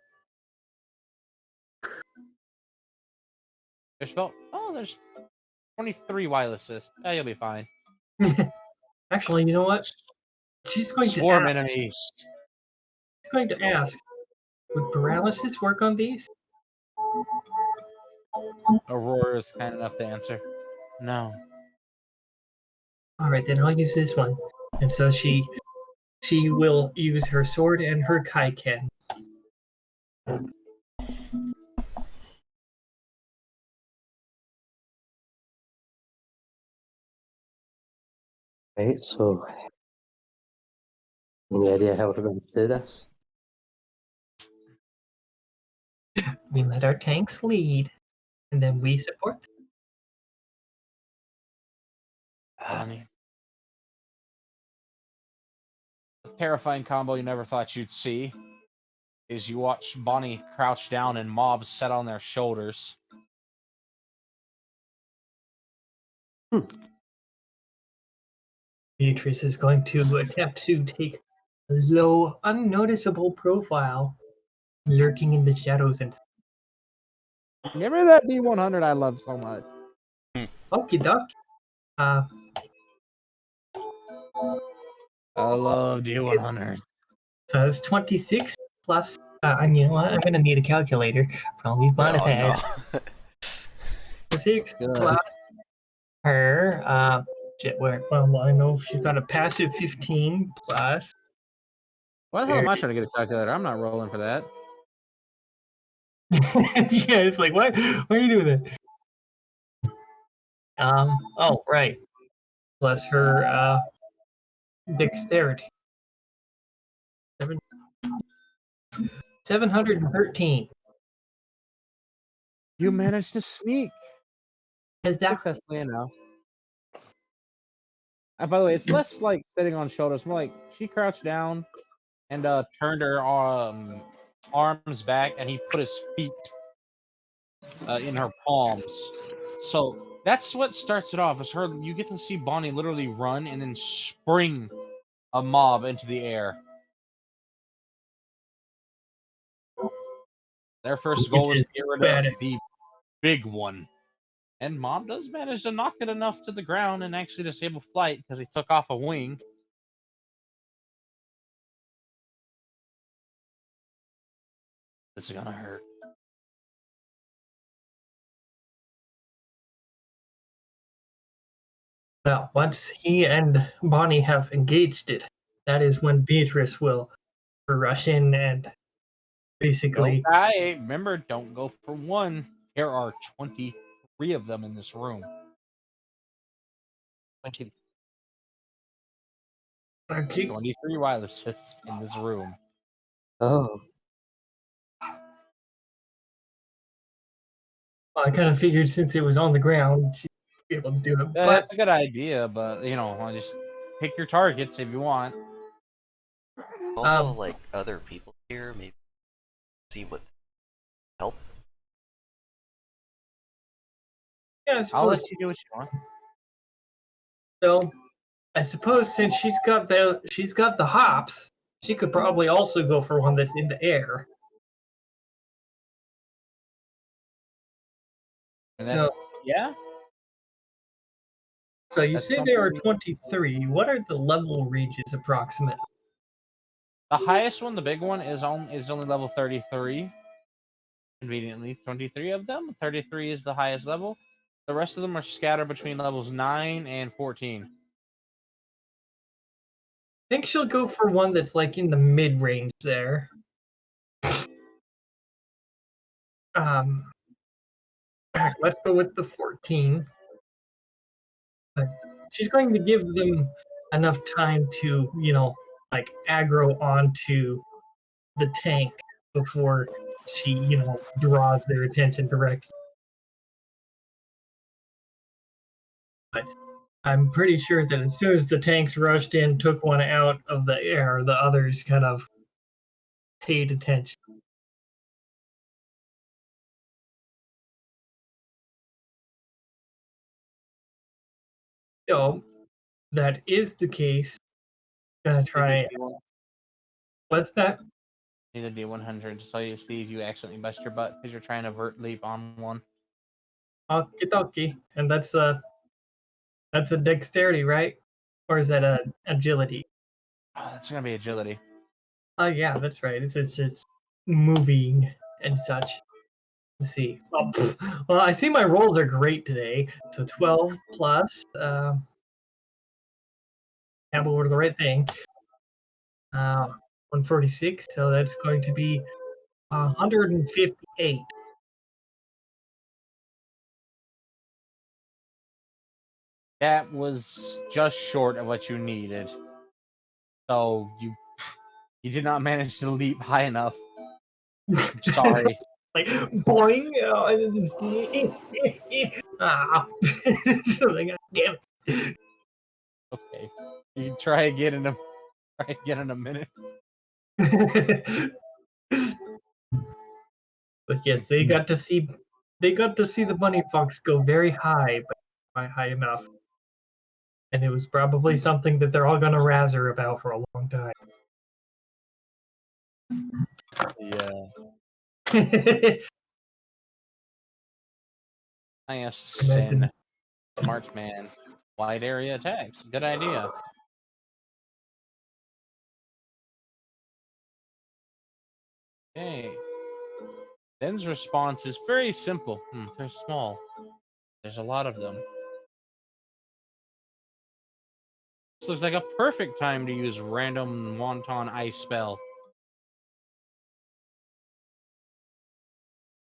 There's 23 Wylisis. Yeah, you'll be fine. Actually, you know what? She's going to Swarm ask. enemies. She's going to ask. Would paralysis work on these? Aurora's kind enough to answer. No. All right, then I'll use this one. And so she will use her sword and her Kaiken. Right, so any idea how we're going to do this? We let our tanks lead, and then we support them. Bonnie. A terrifying combo you never thought you'd see is you watch Bonnie crouch down and mobs set on their shoulders. Beatrice is going to attempt to take a low, unnoticeable profile, lurking in the shadows and Give me that D100 I love so much. okie dokie. I love D100. So it's 26 plus. And you know what? I'm going to need a calculator. Probably bonus Oh head. no. 6 Good. plus her. Well, I know she's got a passive 15 plus. Why the hell am I trying to get a calculator? I'm not rolling for that. Yeah, it's like, what? Why are you doing that? Oh, right. Plus her dexterity. 713. You managed to sneak Exactly. successfully enough. By the way, it's less like sitting on shoulders, more like she crouched down and turned her arms back, and he put his feet in her palms. So that's what starts it off. Is her? You get to see Bonnie literally run and then spring a mob into the air. Their first goal Which is is to get rid bad. of the big one. And Mob does manage to knock it enough to the ground and actually disable flight because he took off a wing. This is gonna hurt. Well, once he and Bonnie have engaged it, that is when Beatrice will rush in and basically. Don't die. Remember, don't go for one. There are 23 of them in this room. 20. 23 wirelesses in this room. Oh, I kind of figured since it was on the ground, she'd be able to do it. But That's a good idea, but just pick your targets if you want. Also, like other people here, maybe see what help. yeah, I'll let you do what you want. So I suppose since she's got the hops, she could probably also go for one that's in the air. And then, So yeah, so you that's say there are something. 23. What are the level ranges approximately? The highest one, the big one, is only level 33. Conveniently, 23 of them. 33 is the highest level. The rest of them are scattered between levels 9 and 14. think she'll go for one that's like in the mid range there. Um, let's go with the 14. She's going to give them enough time to, like aggro onto the tank before she, draws their attention directly. But I'm pretty sure that as soon as the tanks rushed in, took one out of the air, the others kind of paid attention. So that is the case. Gonna try. What's that? Need a D100 so you see if you accidentally bust your butt because you're trying to vert leap on one. Okie dokie. And that's a dexterity, right? Or is that a agility? Oh, that's gonna be agility. Oh yeah, that's right. It's just moving and such. Let's see. Well, I see my rolls are great today. So 12 plus. Tab over to the right thing. 146. So that's going to be 158. That was just short of what you needed. So you did not manage to leap high enough. I'm sorry. Like boing. God damn it. Okay. You can try again in a minute. But yes, they got to see the bunny fox go very high, but not high enough. And it was probably something that they're all gonna razz her about for a long time. Yeah. Nice Imagine. sin. Smart man. Wide area attacks. Good idea. Okay. Den's response is very simple. They're small. There's a lot of them. This looks like a perfect time to use random wonton ice spell.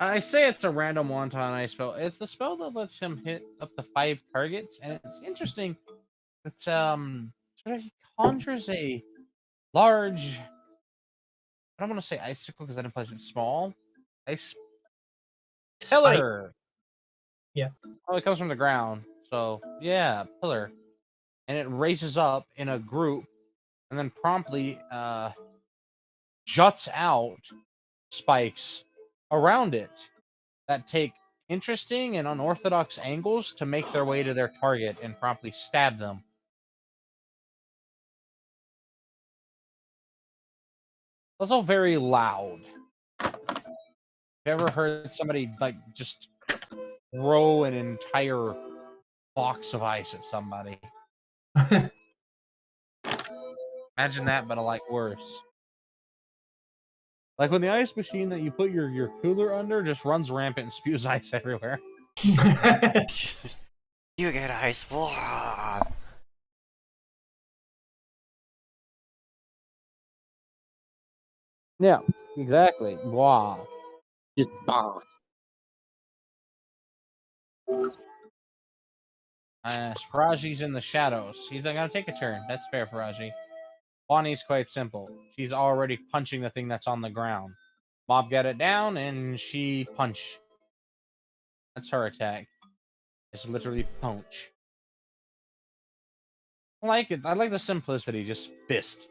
I say it's a random wonton ice spell. It's a spell that lets him hit up to 5 targets, and it's interesting. It's sort of conjures a large. I don't want to say icicle because that implies it's small. Ice Spike. pillar. Yeah. Oh, it comes from the ground. So yeah, pillar, and it races up in a group, and then promptly juts out spikes around it that take interesting and unorthodox angles to make their way to their target and promptly stab them. Also very loud. Have you ever heard somebody like just throw an entire box of ice at somebody? Imagine that, but like worse. Like when the ice machine that you put your cooler under just runs rampant and spews ice everywhere. You get ice. Blah. Yeah, exactly. Wow. Just bah. Faraji's in the shadows. He's like, I'm gonna take a turn. That's fair, Faraji. Bonnie's quite simple. She's already punching the thing that's on the ground. Mob got it down, and she punch. That's her attack. It's literally punch. I like it. I like the simplicity. Just fist.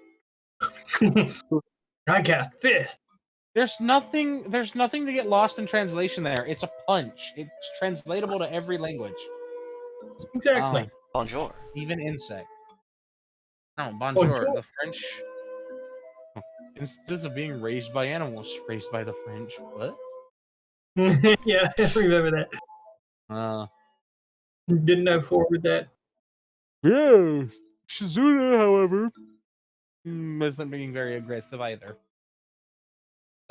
I cast fist. There's nothing to get lost in translation there. It's a punch. It's translatable to every language. Exactly. Bonjour. Even insect. No, bonjour. Bonjour. The French. Instead of being raised by animals, raised by the French. What? Yeah, I remember that. Didn't I forward that? Yeah. Shizuna, however, isn't being very aggressive either. For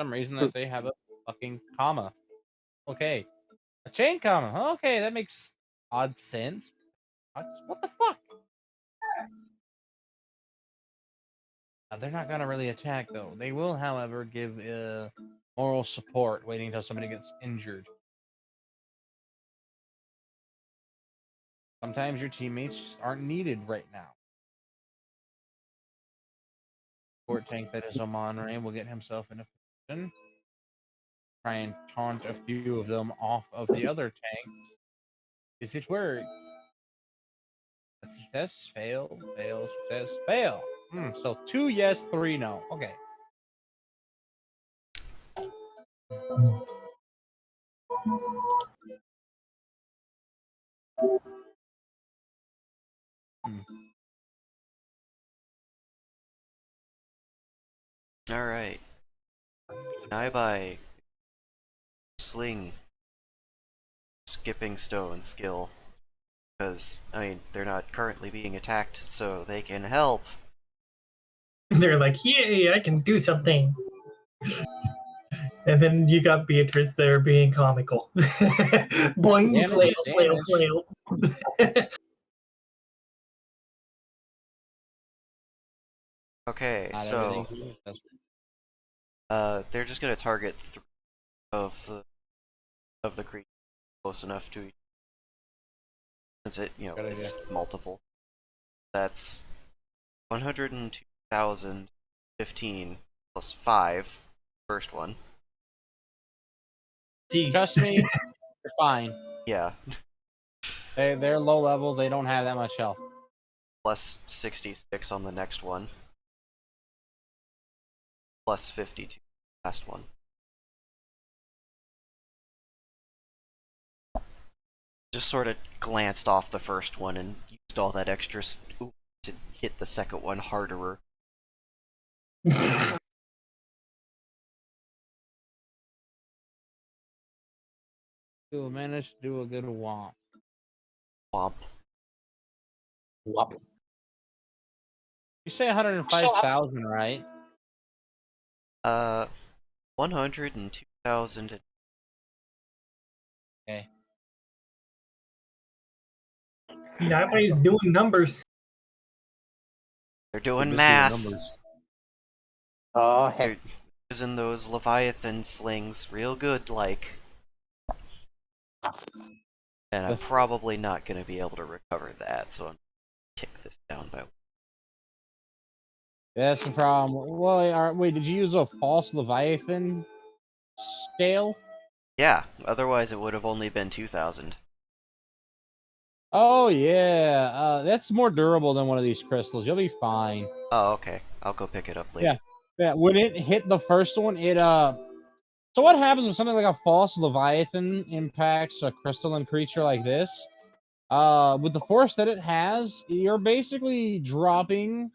some reason that they have a fucking comma. Okay. A chain comma. Okay, that makes odd sense. What the fuck? They're not gonna really attack though. They will, however, give moral support, waiting until somebody gets injured. Sometimes your teammates just aren't needed right now. Support tank that is a Monray will get himself in a position. Try and taunt a few of them off of the other tank. Is it work? Success, fail, fail, success, fail. So 2 yes, 3 no. Okay. Alright. I buy sling skipping stone skill. Because, I mean, they're not currently being attacked, so they can help. They're like, yay, I can do something. And then you got Beatrice there being comical. Boing, Damage flail, is flail, damage. flail. Okay, Not so everything. they're just gonna target 3 of the creatures close enough to each, since it, Good idea. it's multiple. That's 102,015 plus 5, first one. Jeez. Trust me, you're fine. Yeah, They're low level. They don't have that much health. plus 66 on the next one. Plus 52 last one. Just sort of glanced off the first one and used all that extra to hit the second one harder. You managed to do a good womp. Womp. Wop. You say 105,000, right? 102,000. Okay. Nobody's doing numbers. They're doing Just math. numbers. Oh, heck. Using those Leviathan slings real good, like. And I'm probably not going to be able to recover that, so I'm tick this down by. That's the problem. Well, wait, did you use a false Leviathan scale? Yeah, otherwise it would have only been 2,000. Oh, yeah. That's more durable than one of these crystals. You'll be fine. Oh, okay. I'll go pick it up later. Yeah. When it hit the first one, So what happens when something like a false Leviathan impacts a crystalline creature like this? With the force that it has, you're basically dropping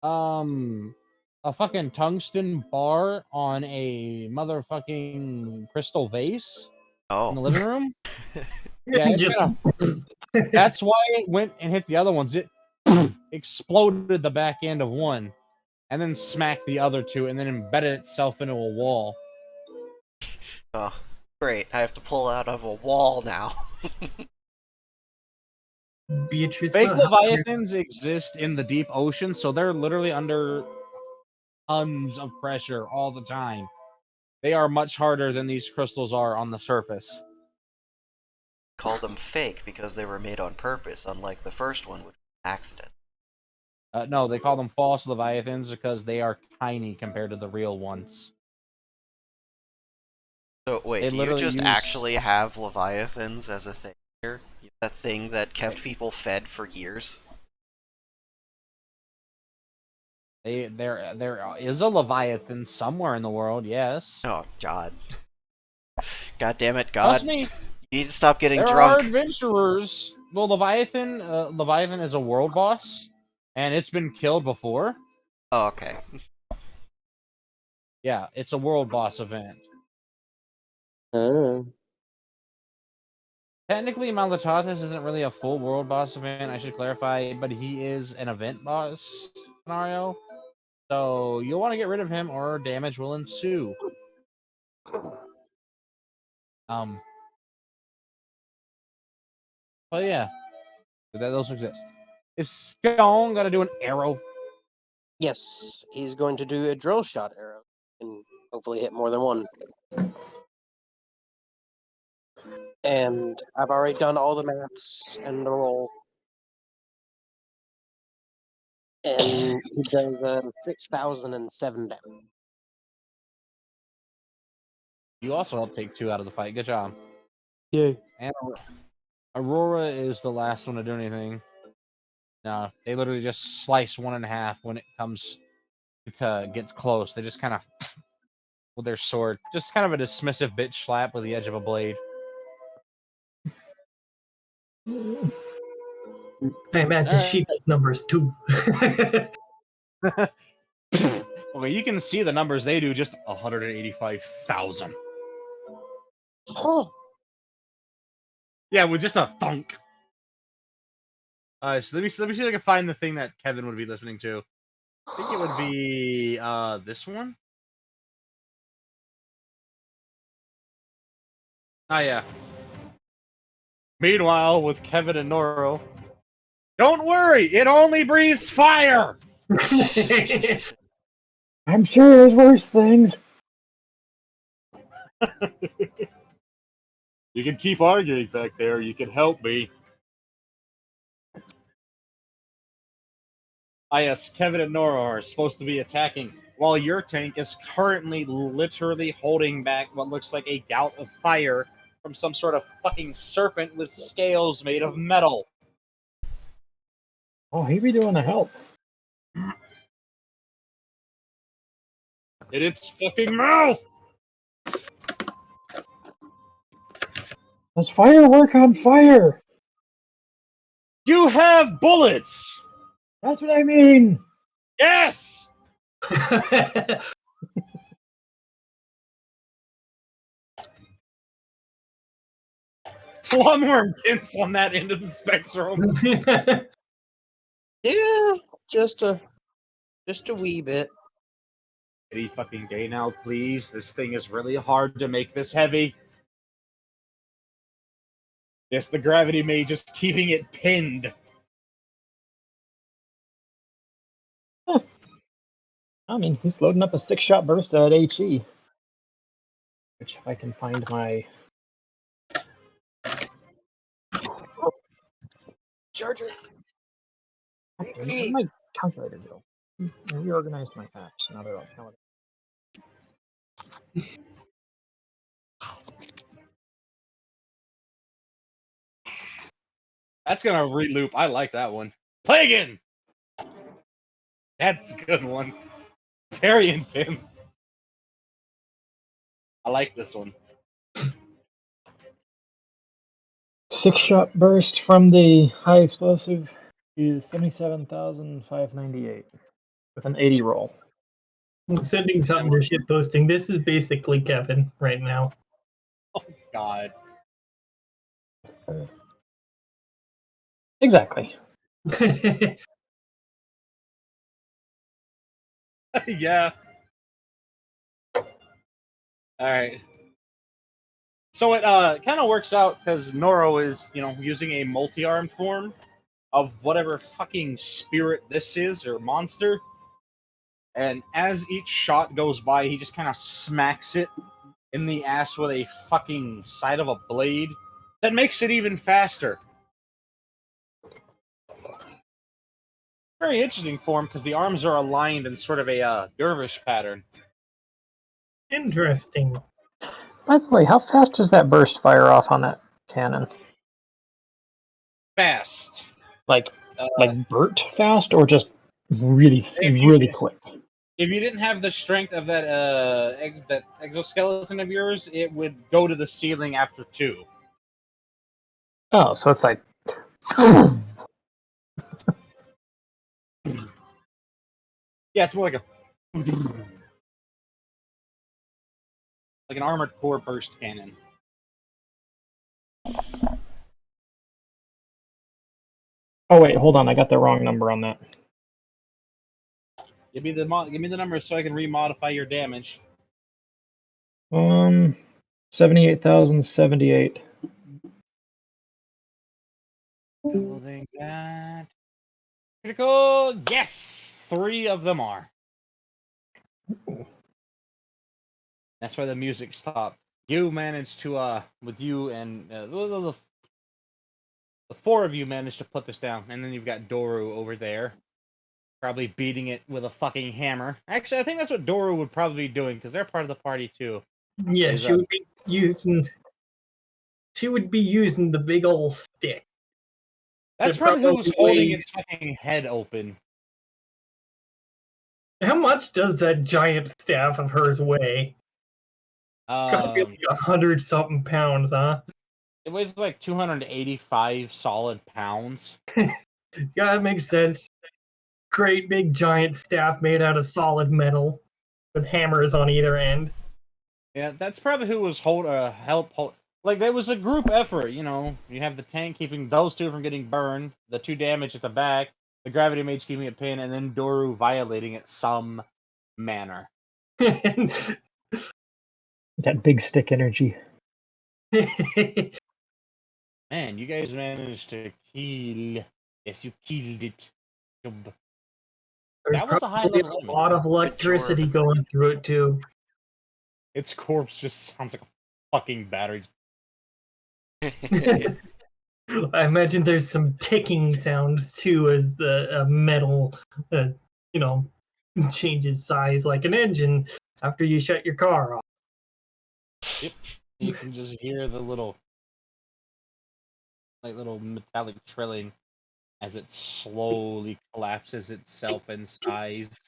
a fucking tungsten bar on a motherfucking crystal vase in the Oh. living room. Yeah, it's Just that's why it went and hit the other ones. It exploded the back end of one and then smacked the other two and then embedded itself into a wall. Oh, great. I have to pull out of a wall now. Beatrice. Fake will help you. Leviathans exist in the deep ocean, so they're literally under tons of pressure all the time. They are much harder than these crystals are on the surface. Call them fake because they were made on purpose, unlike the first one, which was an accident. No, they call them false Leviathans because they are tiny compared to the real ones. So, wait, They do you literally just use- actually have Leviathans as a thing here? That thing that kept people fed for years? There is a Leviathan somewhere in the world, yes. Oh, God. God damn it, Trust God. me, You need to stop getting there drunk. are adventurers. Well, Leviathan is a world boss, and it's been killed before. Oh, okay. Yeah, it's a world boss event. Oh. Technically, Malatatis isn't really a full world boss event, I should clarify, but he is an event boss scenario. So you'll want to get rid of him or damage will ensue. But yeah, those exist. Is Scone gotta do an arrow? Yes, he's going to do a drill shot arrow and hopefully hit more than one. And I've already done all the maths and the roll. And he does 6,007 damage. You also helped take 2 out of the fight. Good job. Yay. And Aurora is the last one to do anything. No, they literally just slice 1 in half when it comes to get close. They just kind of with their sword, just kind of a dismissive bitch slap with the edge of a blade. I imagine she does numbers too. Okay, you can see the numbers they do. Just 185,000. Oh, Yeah, with just a thunk. So let me see if I can find the thing that Kevin would be listening to. I think it would be this one. Oh yeah. Meanwhile, with Kevin and Noro, don't worry, it only breathes fire. I'm sure there's worse things. You can keep arguing back there. You can help me. Yes, Kevin and Nora are supposed to be attacking, while your tank is currently literally holding back what looks like a gout of fire from some sort of fucking serpent with scales made of metal. Oh, he be doing the help. In its fucking mouth! Does fire work on fire? You have bullets! That's what I mean. Yes! It's a lot more intense on that end of the spectrum. yeah, just a wee bit. Any fucking day now, please. This thing is really hard to make this heavy. Yes, the gravity mage just keeping it pinned. I mean, he's loading up a 6-shot burst at HE. Which, if I can find my... Charger. Where'd my calculator go? I reorganized my apps. Now they're on calendar. That's gonna reloop. I like that one. Play again! That's a good one. Very intense. I like this one. 6-shot burst from the high explosive is 77,598 with an 80 roll. I'm sending something to shit posting. This is basically Kevin right now. Oh, God. Exactly. Yeah. Alright. So it kind of works out because Noro is, using a multi-armed form of whatever fucking spirit this is or monster. And as each shot goes by, he just kind of smacks it in the ass with a fucking side of a blade. That makes it even faster. Very interesting form because the arms are aligned in sort of a dervish pattern. Interesting. By the way, how fast does that burst fire off on that cannon? Fast. Like Bert fast, or just really quick? If you didn't have the strength of that that exoskeleton of yours, it would go to the ceiling after 2. Oh, so it's like... Yeah, it's more like an armored core burst cannon. Oh wait, hold on, I got the wrong number on that. Give me the numbers so I can remodify your damage. 78,078. Building that. Critical, yes! 3 of them are. That's why the music stopped. You managed to, with you and the 4 of you managed to put this down, and then you've got Doru over there, probably beating it with a fucking hammer. Actually, I think that's what Doru would probably be doing because they're part of the party too. Yeah, Is, she would be using. She would be using the big old stick. That's That probably who was probably holding weighs. its fucking head open. How much does that giant staff of hers weigh? Gotta be like 100-something pounds, huh? It weighs like 285 solid pounds. Yeah, that makes sense. Great big giant staff made out of solid metal with hammers on either end. Yeah, that's probably who was help hold. Like, there was a group effort, you know. You have the tank keeping those 2 from getting burned, the 2 damage at the back, the gravity mage keeping it pinned, and then Doru violating it some manner. That big stick energy. Man, you guys managed to kill. Yes, you killed it. There's That was a high probably level a enemy. lot of electricity going through it too. Its corpse just sounds like a fucking battery. I imagine there's some ticking sounds too as the metal, you know, changes size like an engine after you shut your car off. Yep. You can just hear the little metallic trilling as it slowly collapses itself in size.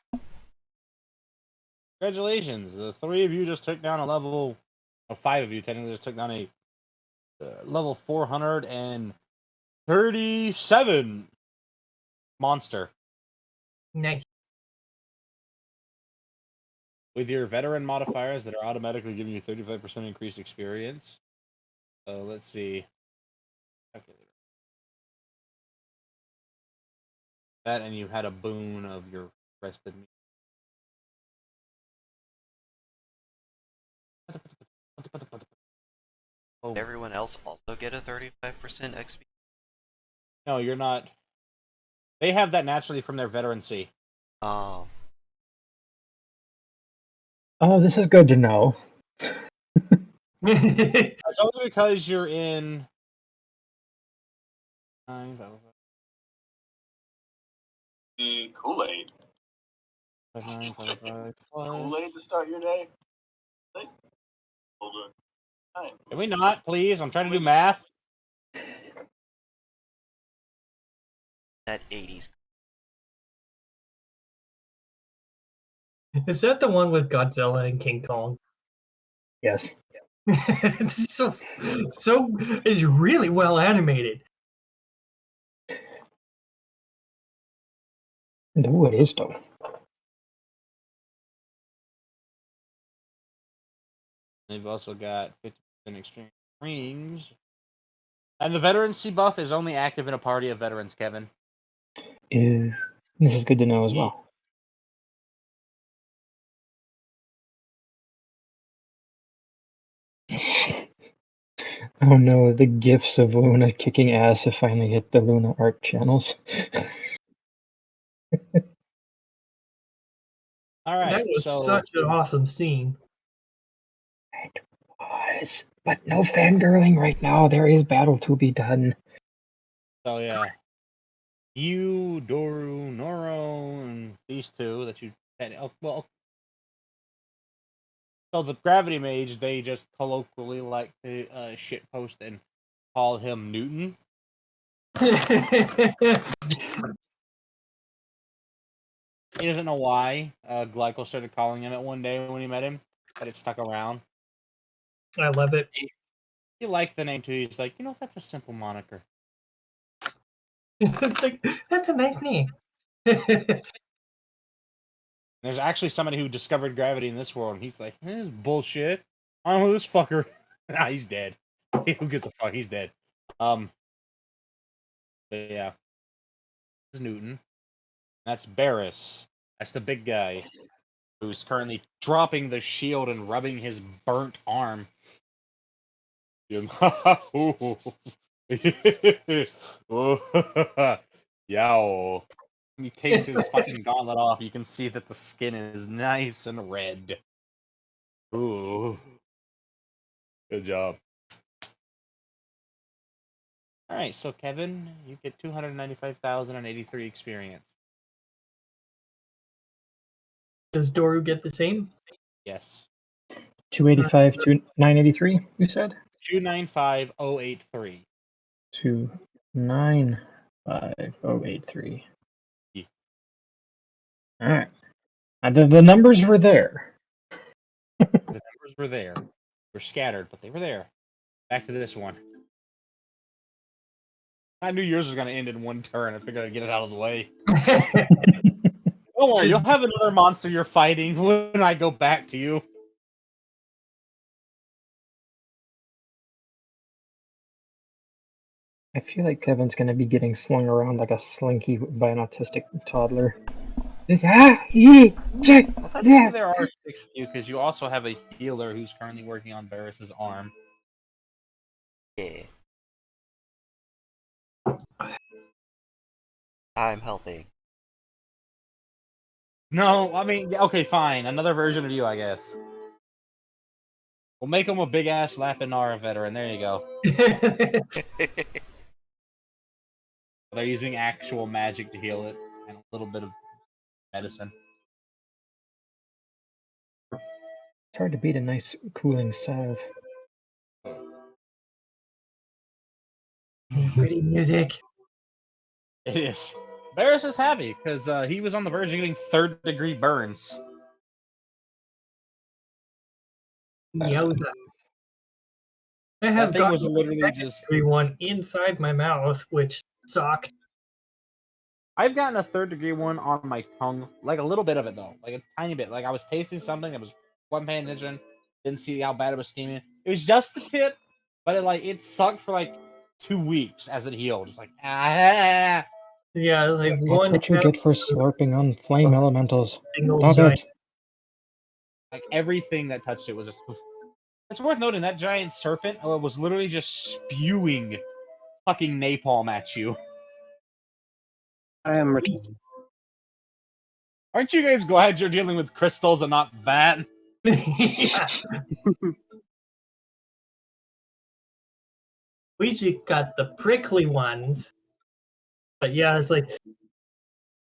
Congratulations, the 3 of you just took down a level, or 5 of you technically just took down a level 437 monster. Nice. With your veteran modifiers that are automatically giving you 35% increased experience. So let's see. Okay. That, and you had a boon of your rested me. Oh. Everyone else also get a 35% XP? No, you're not. They have that naturally from their veterancy. Oh. Oh, this is good to know. It's only because you're in. Kool-Aid. Kool-Aid to start your day? Hold on. Can we not, please? I'm trying to do math. That 80s. Is that the one with Godzilla and King Kong? Yes. It's so it's really well animated. Ooh, it is though. They've also got 50% exchange rings. And the veterancy buff is only active in a party of veterans, Kevin. This is good to know as well. Oh no, the gifs of Luna kicking ass have finally hit the Luna art channels. Alright, That was so such an awesome scene. It was, but no fangirling right now. There is battle to be done. So yeah. You, Doru, Noro, and these 2 that you had. Oh, well, so the gravity mage, they just colloquially like to shitpost and call him Newton. He doesn't know why. Glycol started calling him it one day when he met him, but it stuck around. I love it. He liked the name too. He's like, you know, that's a simple moniker. It's like, that's a nice name. There's actually somebody who discovered gravity in this world, and he's like, this is bullshit. I don't know who this fucker. Nah, he's dead. Who gives a fuck? He's dead. But yeah. This is Newton. That's Barris. That's the big guy who's currently dropping the shield and rubbing his burnt arm. Yow. He takes his fucking gauntlet off. You can see that the skin is nice and red. Ooh. Good job. Alright, so Kevin, you get 295,083 experience. Does Doru get the same? Yes. 285 to 983, you said? 295,083. 295083. Yeah. Alright. The numbers were there. The numbers were there. They were scattered, but they were there. Back to this one. I knew yours was going to end in one turn. I figured I'd get it out of the way. Don't worry, you'll have another monster you're fighting when I go back to you. I feel like Kevin's gonna be getting slung around like a slinky by an autistic toddler. Well, technically there are 6 of you, because you also have a healer who's currently working on Varys' arm. Yeah. I'm helping. No, I mean, okay, fine. Another version of you, I guess. We'll make him a big-ass Lapinara veteran. There you go. They're using actual magic to heal it, and a little bit of medicine. It's hard to beat a nice cooling salve. Pretty music. It is. Varys is happy, because he was on the verge of getting 3rd-degree burns. Yowza. I That have thing was gotten literally just... one inside my mouth, which sucked. I've gotten a 3rd-degree one on my tongue. Like, a little bit of it, though. Like, a tiny bit. Like, I was tasting something that wasn't paying attention. Didn't see how bad it was steaming. It was just the tip, but it sucked for, 2 weeks as it healed. It's like, ah. Yeah, like That's one what you get for slurping on flame elementals. single Stop giant. it. Like, everything that touched it was just... It's worth noting, that giant serpent was literally just spewing fucking napalm at you. I am. Aren't you guys glad you're dealing with crystals and not that? Yeah. We just got the prickly ones. But yeah, it's like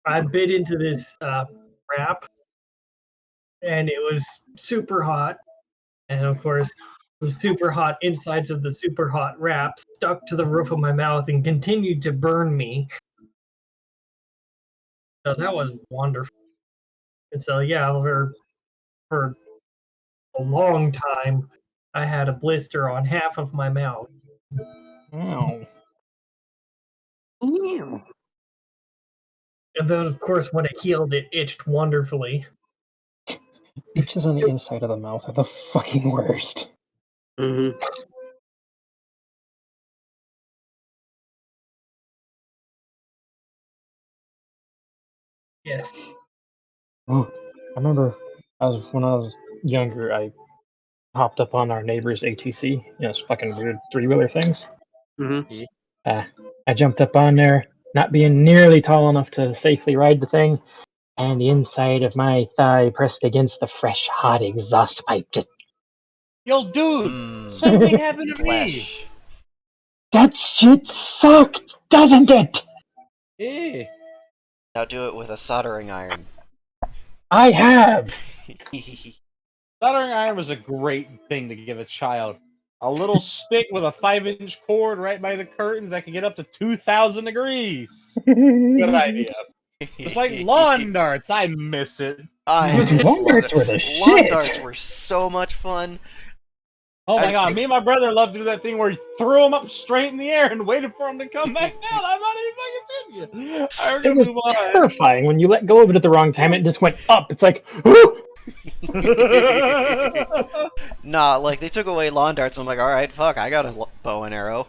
I bit into this wrap and it was super hot. And of course, the super hot insides of the super hot wrap stuck to the roof of my mouth and continued to burn me. So that was wonderful. And so yeah, for a long time, I had a blister on half of my mouth. Ow. And then, of course, when it healed, it itched wonderfully. Itches on the inside of the mouth are the fucking worst. Mm-hmm. Yes. Oh, I remember when I was younger, I hopped up on our neighbor's ATC, those fucking weird 3-wheeler things. Mm-hmm. I jumped up on there, not being nearly tall enough to safely ride the thing, and the inside of my thigh pressed against the fresh, hot exhaust pipe. Just Yo, dude, same thing happened to me. Flesh. that shit sucked, doesn't it? Yeah. Now do it with a soldering iron. I have. Soldering iron was a great thing to give a child. A little stick with a 5-inch cord right by the curtains that can get up to 2,000 degrees. Good idea. It's like lawn darts. I miss it. I miss Lawn darts were the lawn shit. darts were so much fun. Oh my god, me and my brother loved to do that thing where he threw them up straight in the air and waited for them to come back down. I'm not even fucking kidding you. I'm It gonna was move on. terrifying when you let go of it at the wrong time. It just went up. It's like, whoo! Nah, like they took away lawn darts. I'm like, all right, fuck, I got a bow and arrow.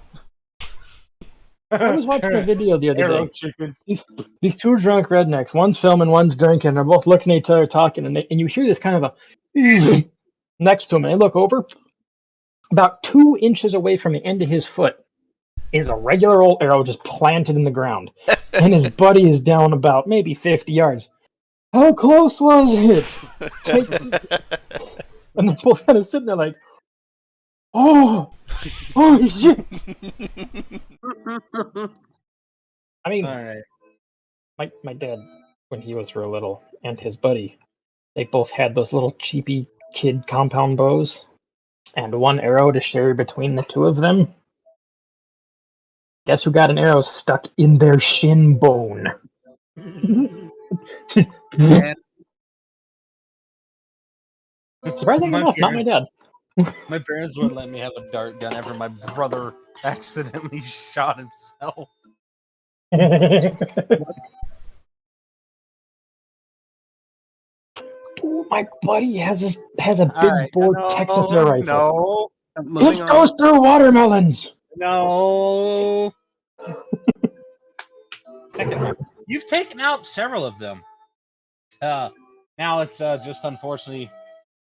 I was watching a video the other Arrow day. chicken. These 2 drunk rednecks, one's filming, one's drinking. They're both looking at each other talking, and you hear this kind of a next to him, and they look over. About 2 inches away from the end of his foot is a regular old arrow just planted in the ground. and his buddy is down about maybe 50 yards. How close was it? And they're both kind of sitting there like, oh shit. I mean, All right. my dad, when he was real little, and his buddy, they both had those little cheapy kid compound bows, and one arrow to share between the two of them. Guess who got an arrow stuck in their shin bone? Surprisingly enough, not my dad. My parents wouldn't let me have a dart gun ever. My brother accidentally shot himself. Ooh, my buddy has a All big right, bore Texas air rifle. no, It goes through watermelons. no. Second one. You've taken out several of them. Now it's just unfortunately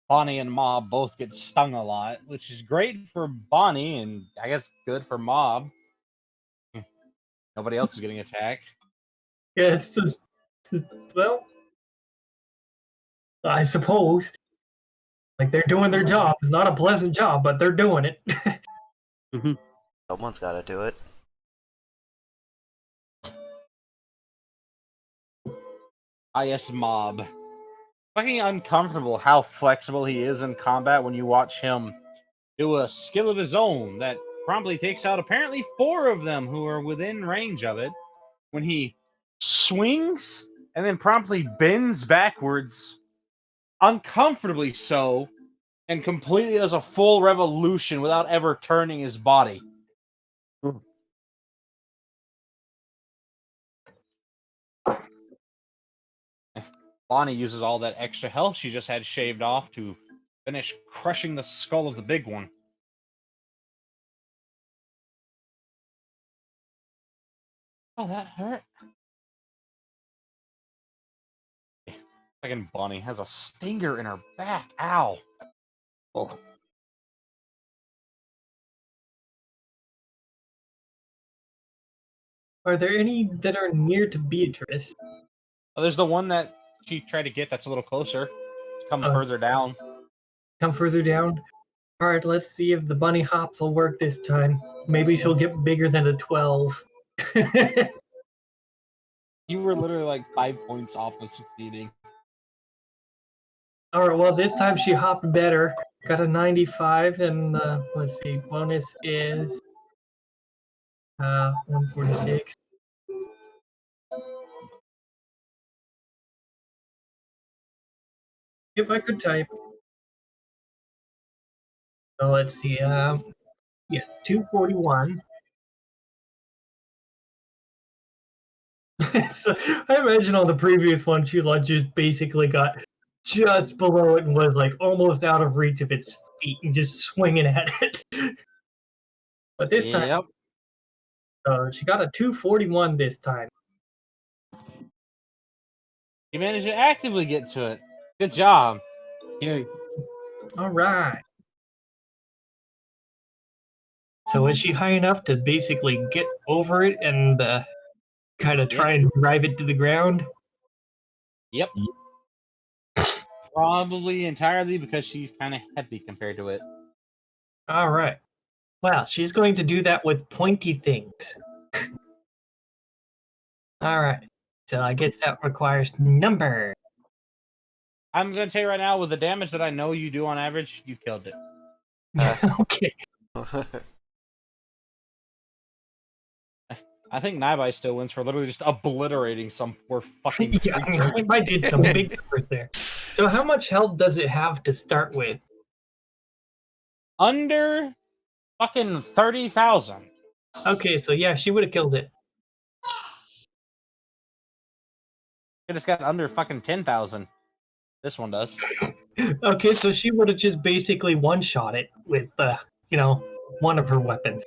Bonnie and Mob both get stung a lot, which is great for Bonnie and I guess good for Mob. Nobody else is getting attacked. Yes. Well, I suppose. Like they're doing their job. It's not a pleasant job, but they're doing it. Someone's got to do it. Ah, yes, Mob. Fucking uncomfortable how flexible he is in combat when you watch him do a skill of his own that promptly takes out apparently 4 of them who are within range of it. When he swings and then promptly bends backwards, uncomfortably so, and completely does a full revolution without ever turning his body. Bonnie uses all that extra health she just had shaved off to finish crushing the skull of the big one. Oh, that hurt. Fucking Bonnie has a stinger in her back. Ow. Oh. Are there any that are near to Beatrice? Oh, there's the one that she tried to get that's a little closer. Come Oh. further down. Come further down? Alright, let's see if the bunny hops will work this time. Maybe she'll get bigger than a 12. You were literally like 5 points off of succeeding. Alright, well, this time she hopped better. Got a 95, and let's see, bonus is 146. If I could type. So let's see, yeah, 241. So I imagine on the previous one, she like just basically got just below it and was like almost out of reach of its feet and just swinging at it. But this time, she got a 241 this time. You managed to actively get to it. Good job. Yeah. All right. So is she high enough to basically get over it and kind of try and drive it to the ground? Yep. Probably entirely because she's kind of heavy compared to it. All right. Well, she's going to do that with pointy things. All right. So I guess that requires number. I'm going to tell you right now, with the damage that I know you do on average, you killed it. Okay. I think Naibai still wins for literally just obliterating some poor fucking Yeah, creature. I did some big numbers there. So how much health does it have to start with? Under fucking 30,000. Okay, so yeah, she would have killed it. It just got under fucking 10,000. This one does. Okay, so she would have just basically one-shot it with, one of her weapons.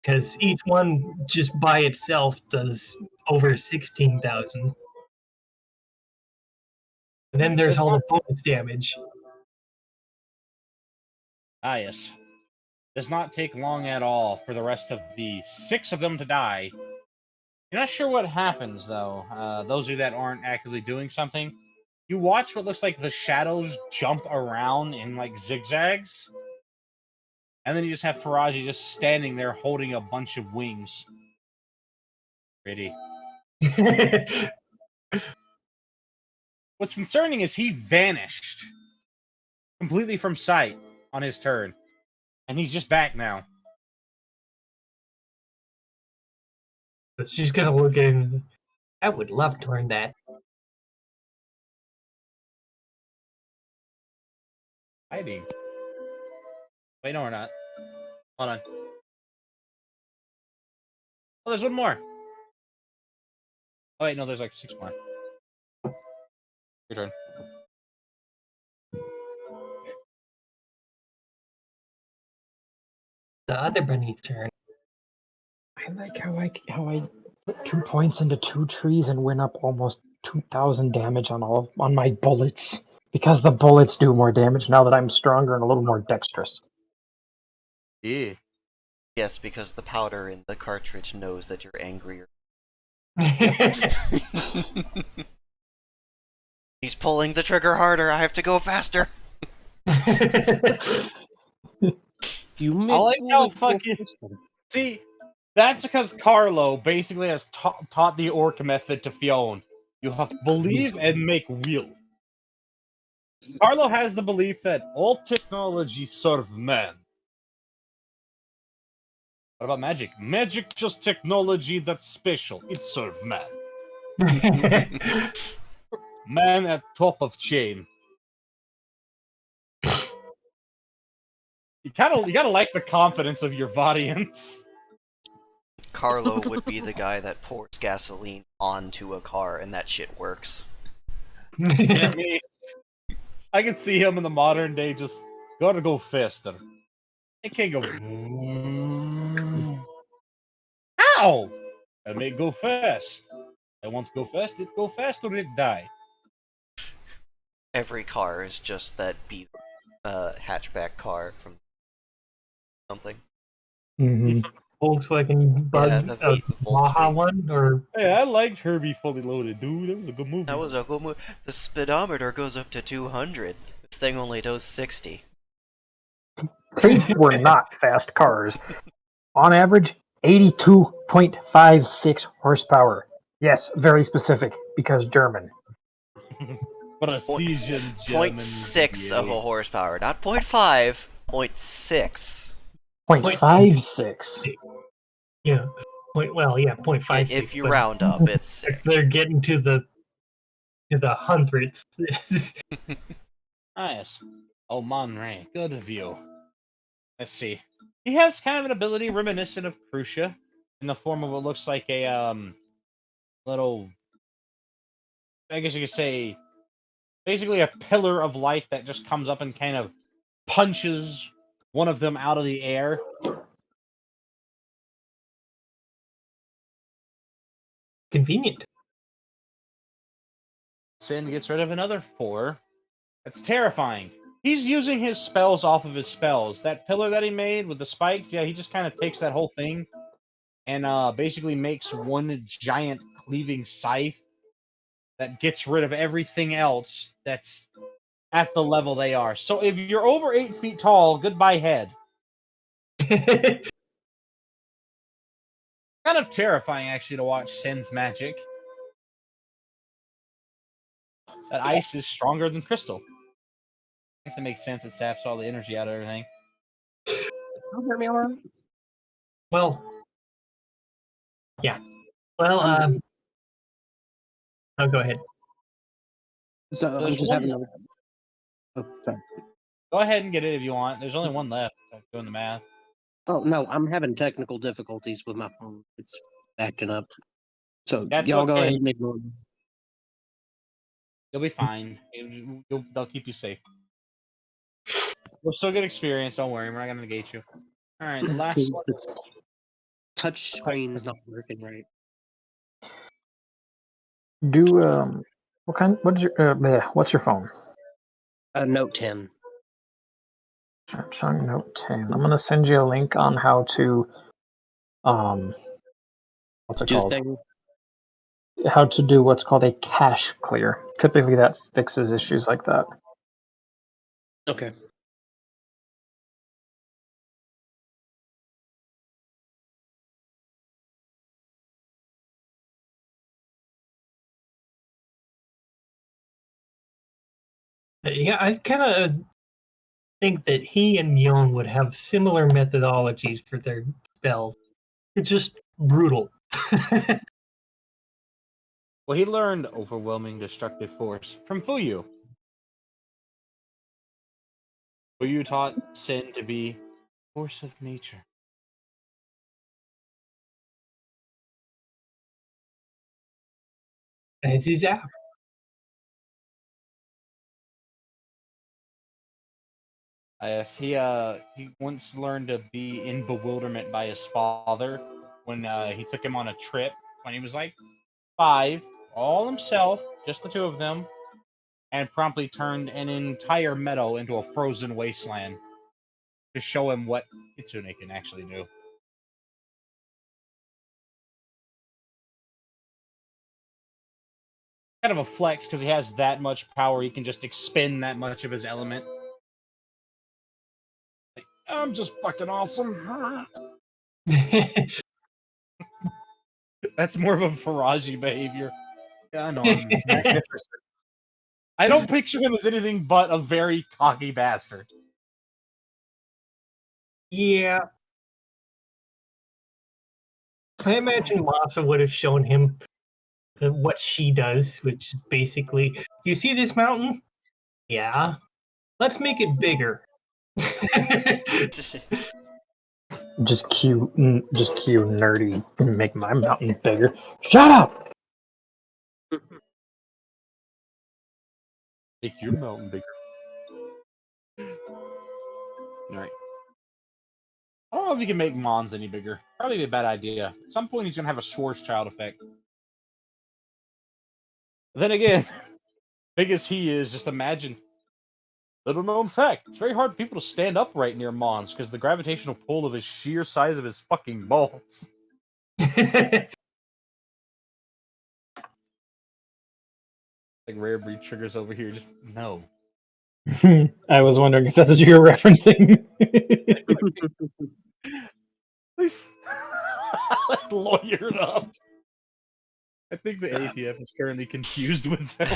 Because each one just by itself does over 16,000. And then there's all the bonus damage. Ah, yes. Does not take long at all for the rest of the 6 of them to die. You're not sure what happens though. Those of you that aren't actively doing something, you watch what looks like the shadows jump around in like zigzags, and then you just have Faraji just standing there holding a bunch of wings. Pretty. What's concerning is he vanished completely from sight on his turn, and he's just back now. She's gonna look at him. I would love to learn that. Hiding. Wait, no, we're not. Hold on. Oh, there's one more. Oh, wait, no, there's like 6 more. Your turn. The other bunny's turn. I like how I put 2 points into 2 trees and went up almost 2,000 damage on my bullets because the bullets do more damage now that I'm stronger and a little more dexterous. Yeah. Yes, because the powder in the cartridge knows that you're angrier. He's pulling the trigger harder. I have to go faster. You I like how bullet fucking. system. See, that's because Carlo basically has taught the orc method to Fionn. You have to believe and make will. Carlo has the belief that all technology serve man. What about magic? Magic just technology that's special. It serve man. Man at top of chain. You gotta like the confidence of your Vadians. Carlo would be the guy that pours gasoline onto a car, and that shit works. Yeah, me. I can see him in the modern day just gotta go faster. It can't go. How? I may go fast. I want to go fast. It go fast or it die. Every car is just that beat hatchback car from something. Mm-hmm. Volkswagen Bug, Yeah, the Baja Volkswagen. one, or Hey, I liked Herbie Fully Loaded, dude. That was a good movie. That was a good move. The speedometer goes up to 200. This thing only does 60. They were not fast cars. On average, 82.56 horsepower. Yes, very specific because German. Precision German. 0.6 of a horsepower, not 0.5, 0.6. 0.56. yeah, yeah, 0.56. If you but round up, it's 6. they're getting to the hundreds. Ah, yes. Oh, Monray. Good of you. Let's see. He has kind of an ability reminiscent of Crucia in the form of what looks like a little, I guess you could say, basically a pillar of light that just comes up and kind of punches one of them out of the air. Convenient. Sin gets rid of another 4. That's terrifying. He's using his spells off of his spells. That pillar that he made with the spikes, yeah, he just kind of takes that whole thing and basically makes one giant cleaving scythe that gets rid of everything else that's at the level they are. So if you're over 8 feet tall, goodbye head. Kind of terrifying, actually, to watch Sin's magic. That ice is stronger than crystal. I guess it makes sense. It saps all the energy out of everything. You hear me all right? Well, yeah. Well, I'll go ahead. So I'm there's just one having more. Oh, sorry. Go ahead and get it if you want. There's only one left. Doing the math. Oh no, I'm having technical difficulties with my phone. It's acting up. So That's y'all go okay. ahead and ignore me. You'll be fine. They'll keep you safe. We'll still get experience. Don't worry. We're not going to negate you. All right. The last one. The touch screen's not working right. Do what's your phone? Note 10. Samsung Note 10. I'm gonna send you a link on how to what's it Do called? thing. how to do what's called a cache clear. Typically, that fixes issues like that. Okay. Yeah, I kind of think that he and Yon would have similar methodologies for their spells. It's just brutal. Well, he learned overwhelming destructive force from Fuyu. Fuyu taught Sin to be force of nature. As his app. Yes, he once learned to be in bewilderment by his father when he took him on a trip when he was like 5, all himself, just the two of them, and promptly turned an entire meadow into a frozen wasteland to show him what Kitsune can actually do. Kind of a flex because he has that much power. He can just expend that much of his element. Like, I'm just fucking awesome. That's more of a Faraji behavior. Yeah, I know I'm magnificent. I don't picture him as anything but a very cocky bastard. Yeah. I imagine Masa would have shown him what she does, which basically, you see this mountain? Yeah. Let's make it bigger. Just cue nerdy and make my mountain bigger. Shut up! Make your mountain bigger. Alright. I don't know if you can make Mons any bigger. Probably be a bad idea. At some point, he's going to have a Schwarzschild effect. Then again, big as he is, just imagine. Little known fact, it's very hard for people to stand upright near Mons because the gravitational pull of his sheer size of his fucking balls. Like rare breed triggers over here, just no. I was wondering if that's what you were referencing. Please lawyered up. I think the ATF is currently confused with them.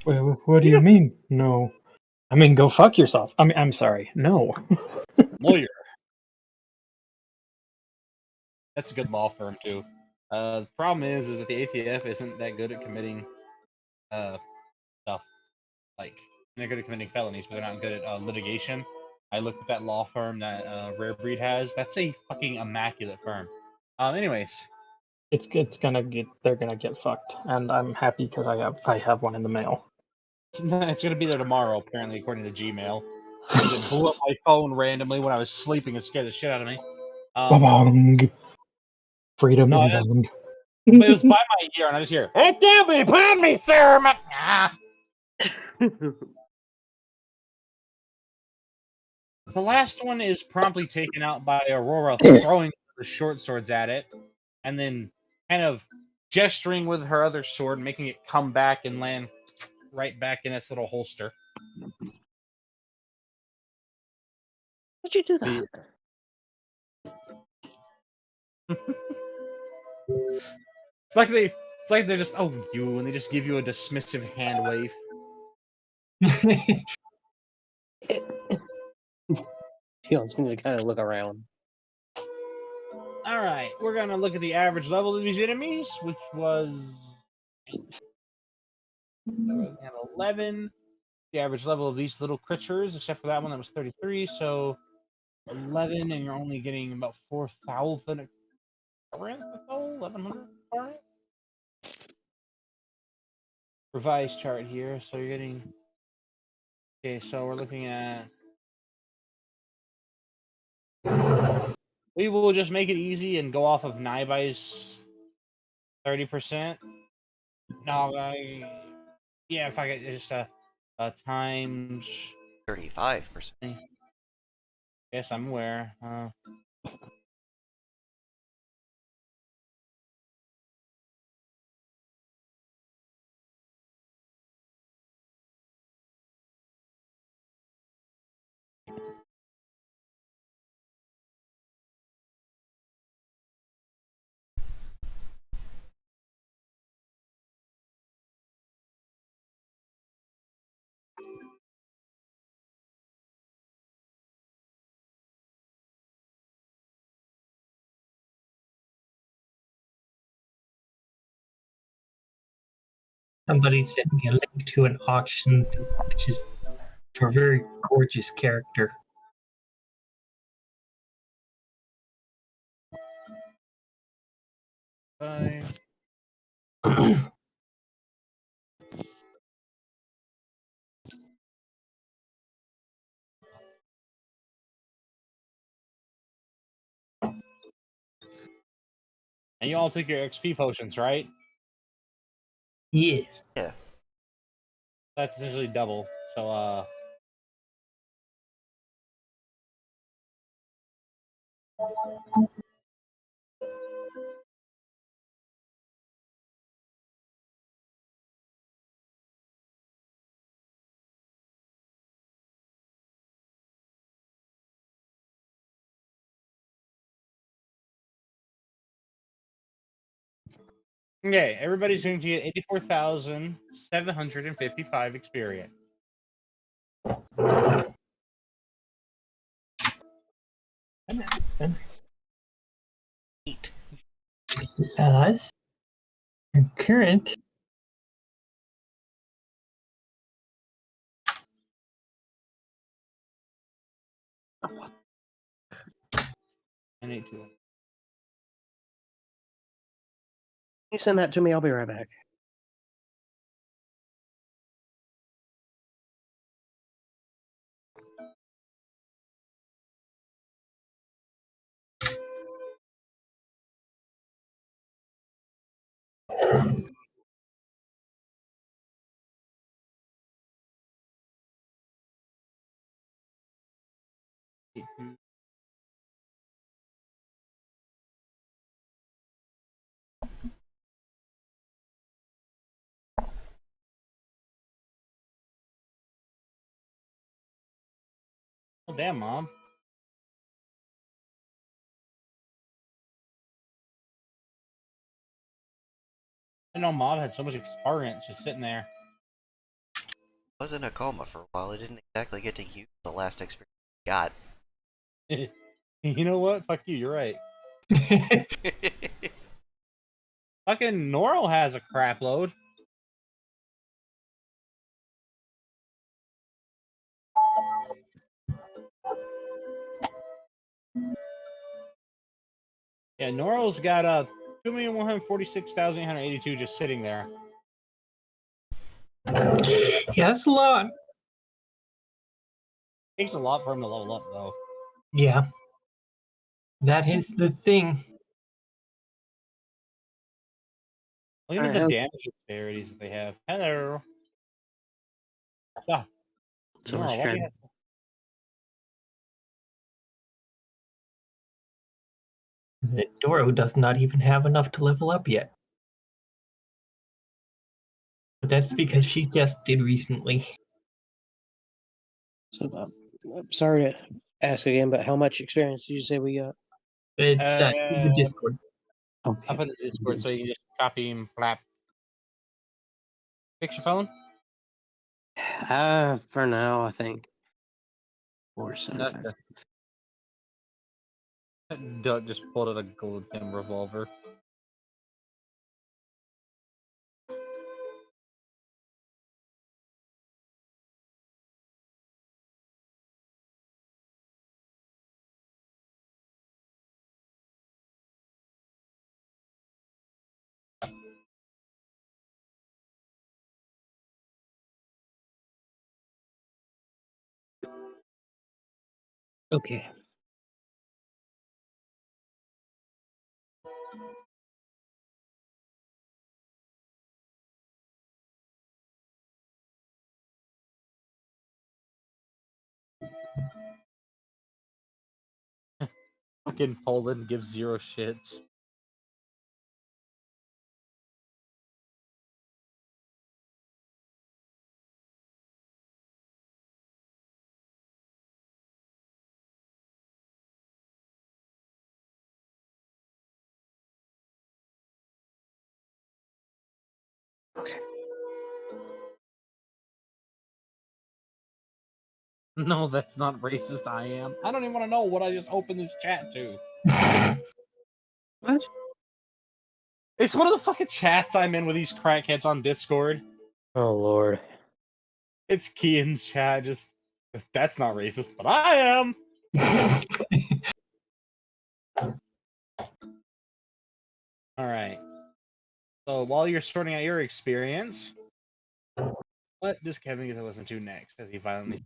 Wait, what do you mean? No. I mean, go fuck yourself. I mean, I'm sorry. No. Lawyer. That's a good law firm too. The problem is that the ATF isn't that good at committing stuff. Like they're good at committing felonies, but they're not good at litigation. I looked at that law firm that Rare Breed has. That's a fucking immaculate firm. Anyways, They're gonna get fucked, and I'm happy because I have one in the mail. it's gonna be there tomorrow, apparently, according to Gmail. Because it blew up my phone randomly when I was sleeping and scared the shit out of me. Ba-bong. Freedom No, inbound. but it was by my ear, and I just hear, "Hey, damn me, pardon me, sir." The last one is promptly taken out by Aurora throwing the short swords at it, and then kind of gesturing with her other sword, making it come back and land right back in its little holster. How'd you do that? It's like they're just, oh, you, and they just give you a dismissive hand wave. Fion's gonna kind of look around. All right, we're gonna look at the average level of these enemies, which was at 11. The average level of these little creatures, except for that one that was 33, so 11, and you're only getting about 4,000 current, 1,100 current. Revised chart here, so you're getting. Okay, so we're looking at. We will just make it easy and go off of Naibai's 30%. No, yeah, if I get just times 35%. Yes, I'm aware. Somebody sent me a link to an auction, which is for a very gorgeous character. Fine. And you all took your XP potions, right? Yes. Yeah. That's essentially double. So, okay, everybody's going to get 84,755 experience. Nice, nice. Eat. Plus, current. I need to. You send that to me. I'll be right back. Oh, damn, Mom. I know Mom had so much experience just sitting there. I was in a coma for a while. I didn't exactly get to use the last experience I got. You know what? Fuck you, you're right. Fucking Norl has a crap load. Yeah, Norl's got 2,146,882 just sitting there. Yeah, that's a lot. Takes a lot for him to level up, though. Yeah. That is the thing. Look at Alright, the how's- damage disparities that they have. Hello. Yeah. So Norl, let's why try. do you have... The Doro does not even have enough to level up yet. But that's because she just did recently. So, I'm sorry to ask again, but how much experience did you say we got? It's in the Discord. Okay. Up in the Discord so you can just copy and flap. Fix your phone? For now, I think. 475. Doug just pulled out a golden revolver. Okay. Fucking Poland gives zero shits. No, that's not racist. I am. I don't even want to know what I just opened this chat to. What? It's one of the fucking chats I'm in with these crackheads on Discord. Oh Lord. It's Kian's chat. Just that's not racist, but I am. All right. So while you're sorting out your experience, what does Kevin get to listen to next? As he finally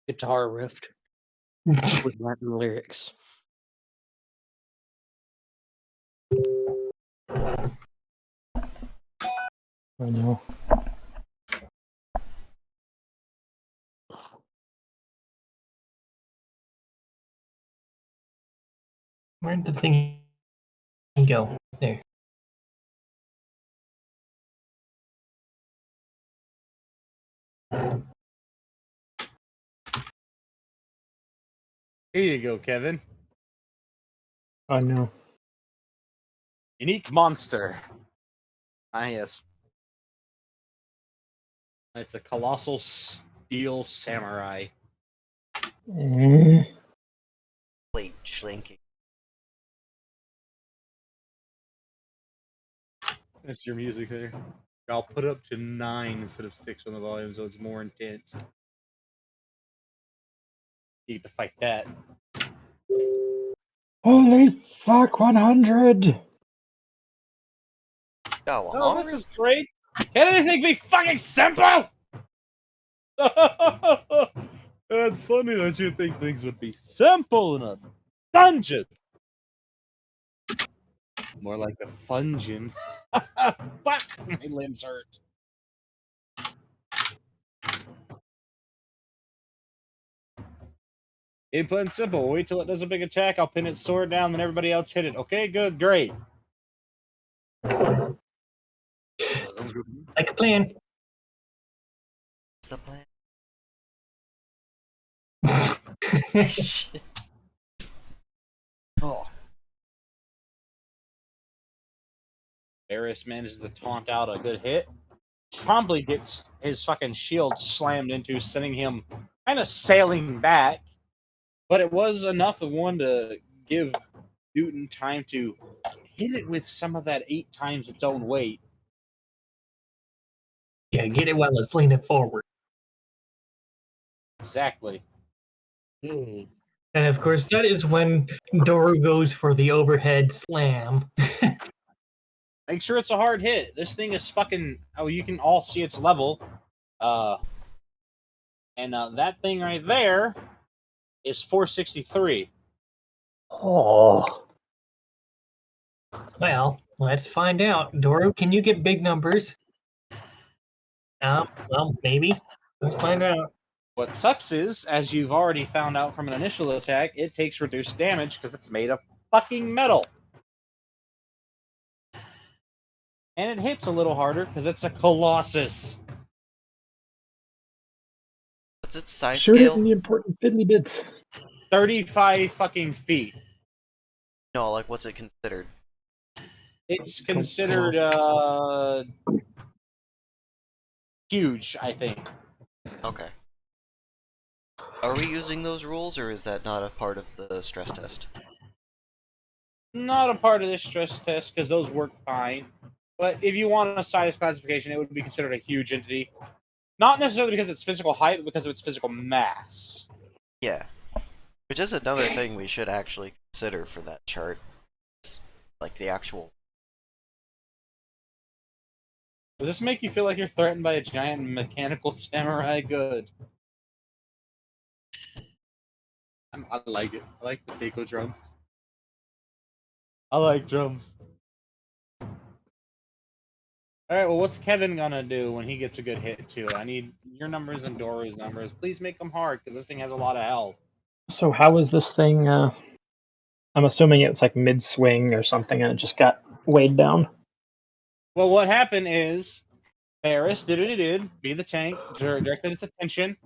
Guitar riffed with Latin lyrics. I know. Where'd the thing go? There. here you go, Kevin. I know. Unique monster. Ah, yes. It's a colossal steel samurai. Eh. Plate shrinking. That's your music there. I'll put it up to 9 instead of 6 on the volume, so it's more intense. You get to fight that. Holy fuck, 100! Oh, Oh, this is great. Can anything be fucking simple? It's funny that you think things would be simple in a dungeon. More like a fungin. Fuck, my limbs hurt. Game plan simple. Wait till it does a big attack. I'll pin its sword down, then everybody else hit it. Okay, good, great. Like a plan. What's the plan? Oh. Varys manages to taunt out a good hit. Promptly gets his fucking shield slammed into, sending him kind of sailing back. But it was enough of one to give Newton time to hit it with some of that 8 times its own weight. Yeah, get it while it's leaning forward. Exactly. Hmm. And of course, that is when Doru goes for the overhead slam. Make sure it's a hard hit. This thing is fucking. Oh, you can all see its level. And that thing right there is 463. Oh. Well, let's find out. Doru, can you get big numbers? Well, maybe. Let's find out. What sucks is, as you've already found out from an initial attack, it takes reduced damage because it's made of fucking metal. And it hits a little harder because it's a Colossus. What's its size Shoot it in scale? the important fiddly bits. 35 fucking feet. No, like what's it considered? It's considered huge, I think. Okay. Are we using those rules, or is that not a part of the stress test? Not a part of this stress test because those work fine. But if you want a size classification, it would be considered a huge entity. Not necessarily because of its physical height, but because of its physical mass. Yeah. Which is another thing we should actually consider for that chart. Like the actual. Does this make you feel like you're threatened by a giant mechanical samurai? Good. I like it. I like the taiko drums. I like drums. Alright, well, what's Kevin gonna do when he gets a good hit, too? I need your numbers and Doru's numbers. Please make them hard, because this thing has a lot of health. So how is this thing, I'm assuming it's like mid-swing or something and it just got weighed down? Well, what happened is, Paris did what he did, be the tank, directed its attention,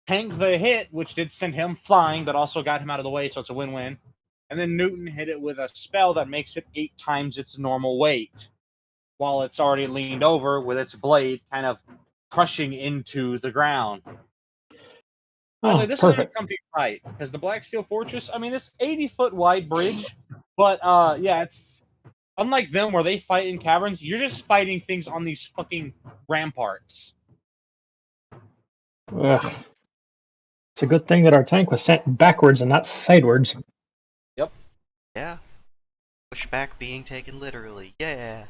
tanked the hit, which did send him flying, but also got him out of the way, so it's a win-win. And then Newton hit it with a spell that makes it 8 times its normal weight, while it's already leaned over with its blade kind of crushing into the ground. Oh, This perfect. is a comfy fight, because the Black Steel Fortress, I mean, this 80-foot wide bridge, but yeah, it's Unlike them, where they fight in caverns, you're just fighting things on these fucking ramparts. Ugh. It's a good thing that our tank was sent backwards and not sidewards. Yeah. Pushback being taken literally. Yeah.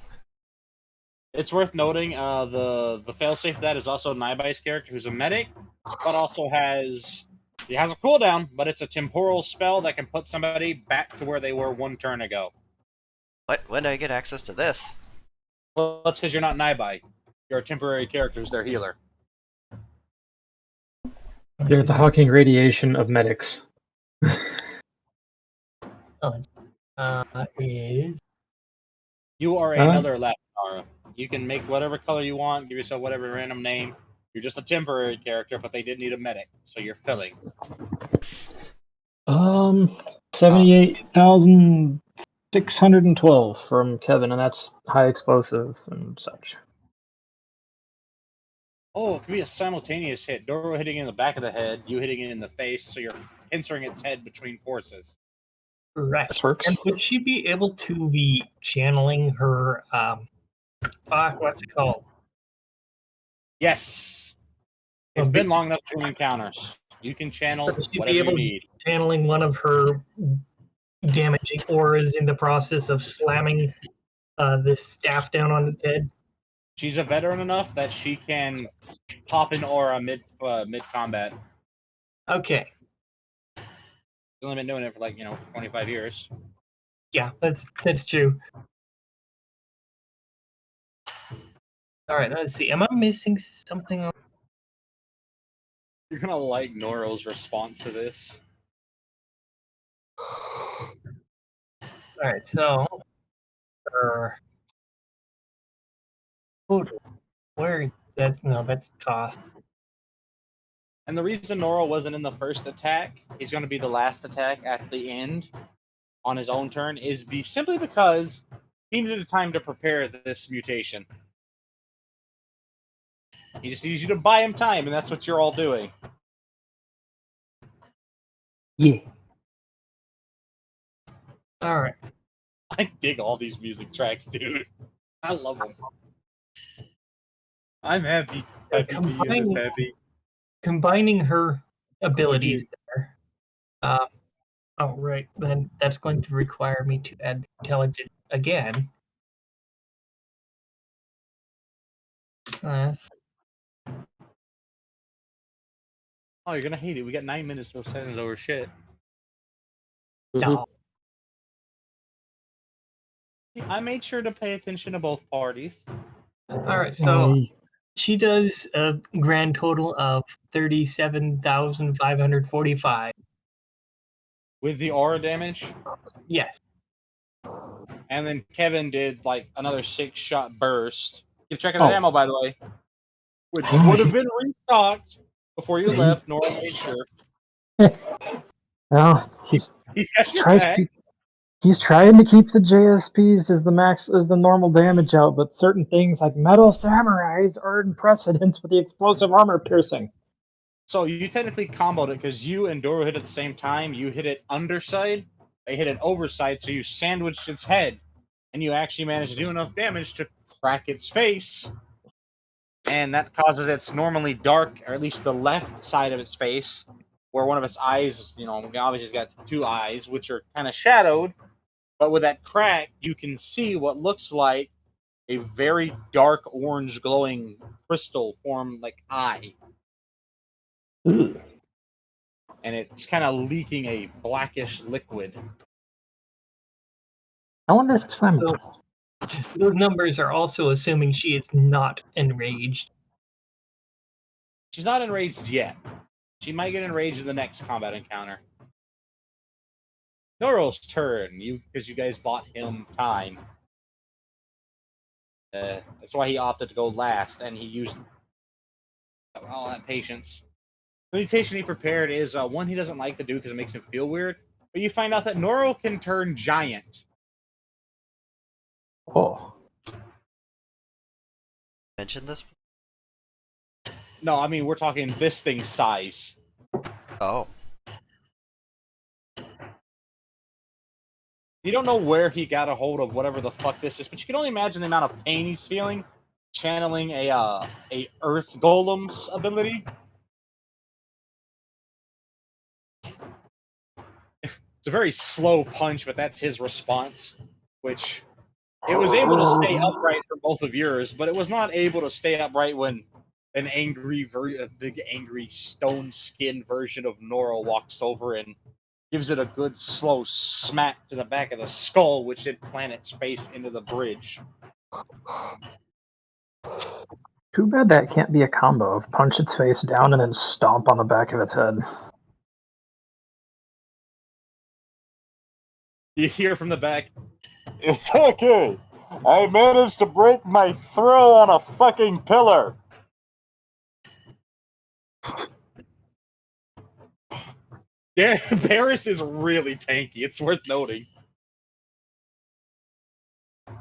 It's worth noting, the failsafe of that is also Naibay's character, who's a medic, but also has a cooldown, but it's a temporal spell that can put somebody back to where they were one turn ago. What? When do I get access to this? Well, that's because you're not Naibai. You're a temporary character who's their healer. They're the Hawking radiation of medics. Is You are Huh? another Lapinara. You can make whatever color you want, give yourself whatever random name. You're just a temporary character, but they did need a medic, so you're filling. 78,612 from Kevin, and that's high explosive and such. Oh, it could be a simultaneous hit. Doro hitting in the back of the head, you hitting it in the face, so you're pincering its head between forces. correct. This works. And would she be able to be channeling her what's it called? Yes. Well, It's been basic- long enough between encounters. You can channel So would she be whatever able you to need. channeling one of her damaging auras in the process of slamming this staff down on its head? She's a veteran enough that she can pop an aura mid combat. Okay. She's only been doing it for 25 years. Yeah, that's true. All right, let's see. Am I missing something? You're gonna like Noro's response to this. All right, so where is that? No, that's cost. And the reason Noro wasn't in the first attack, he's going to be the last attack at the end on his own turn, is simply because he needed time to prepare this mutation. He just needs you to buy him time, and that's what you're all doing. Yeah. All right. I dig all these music tracks, dude. I love them. I'm happy. So Happy Ian is happy. combining her abilities there. Oh, right. Then that's going to require me to add intelligence again. Yes. Oh, you're gonna hate it. We got 9 minutes till sessions over shit. No. I made sure to pay attention to both parties. All right. So I- she does a grand total of 37,545. With the aura damage, Yes. and then Kevin did another 6-shot burst. Keep track of Oh. that ammo, by the way. Which Yeah, would have been restocked before you He's- left. Nora made sure. Well, he's He's got your tries back. he's trying to keep the JSPs as the normal damage out, but certain things like metal samurais are in precedence with the explosive armor piercing. So you technically comboed it because you and Doro hit at the same time. You hit it underside, they hit it overside, so you sandwiched its head, and you actually managed to do enough damage to crack its face, and that causes its normally dark, or at least the left side of its face, where one of its eyes, obviously it's got 2 eyes, which are kind of shadowed, but with that crack, you can see what looks like a very dark orange glowing crystal form eye. Ugh. And it's kind of leaking a blackish liquid. I wonder if it's flammable. Those numbers are also assuming she is not enraged. She's not enraged yet. She might get enraged in the next combat encounter. Noro's turn, because you guys bought him time. That's why he opted to go last, and he used all that patience. The mutation he prepared is one he doesn't like to do because it makes him feel weird. But you find out that Noro can turn giant. Oh. Mention this? No, I mean we're talking this thing's size. Oh. You don't know where he got a hold of whatever the fuck this is, but you can only imagine the amount of pain he's feeling channeling a Earth Golem's ability. It's a very slow punch, but that's his response, which it was able to stay upright for both of yours, but it was not able to stay upright when an a big angry stone skinned version of Nora walks over and gives it a good slow smack to the back of the skull, which did plant its face into the bridge. Too bad that can't be a combo of punch its face down and then stomp on the back of its head. You hear from the back, "It's okay. I managed to break my throw on a fucking pillar." Yeah, Barris is really tanky. It's worth noting.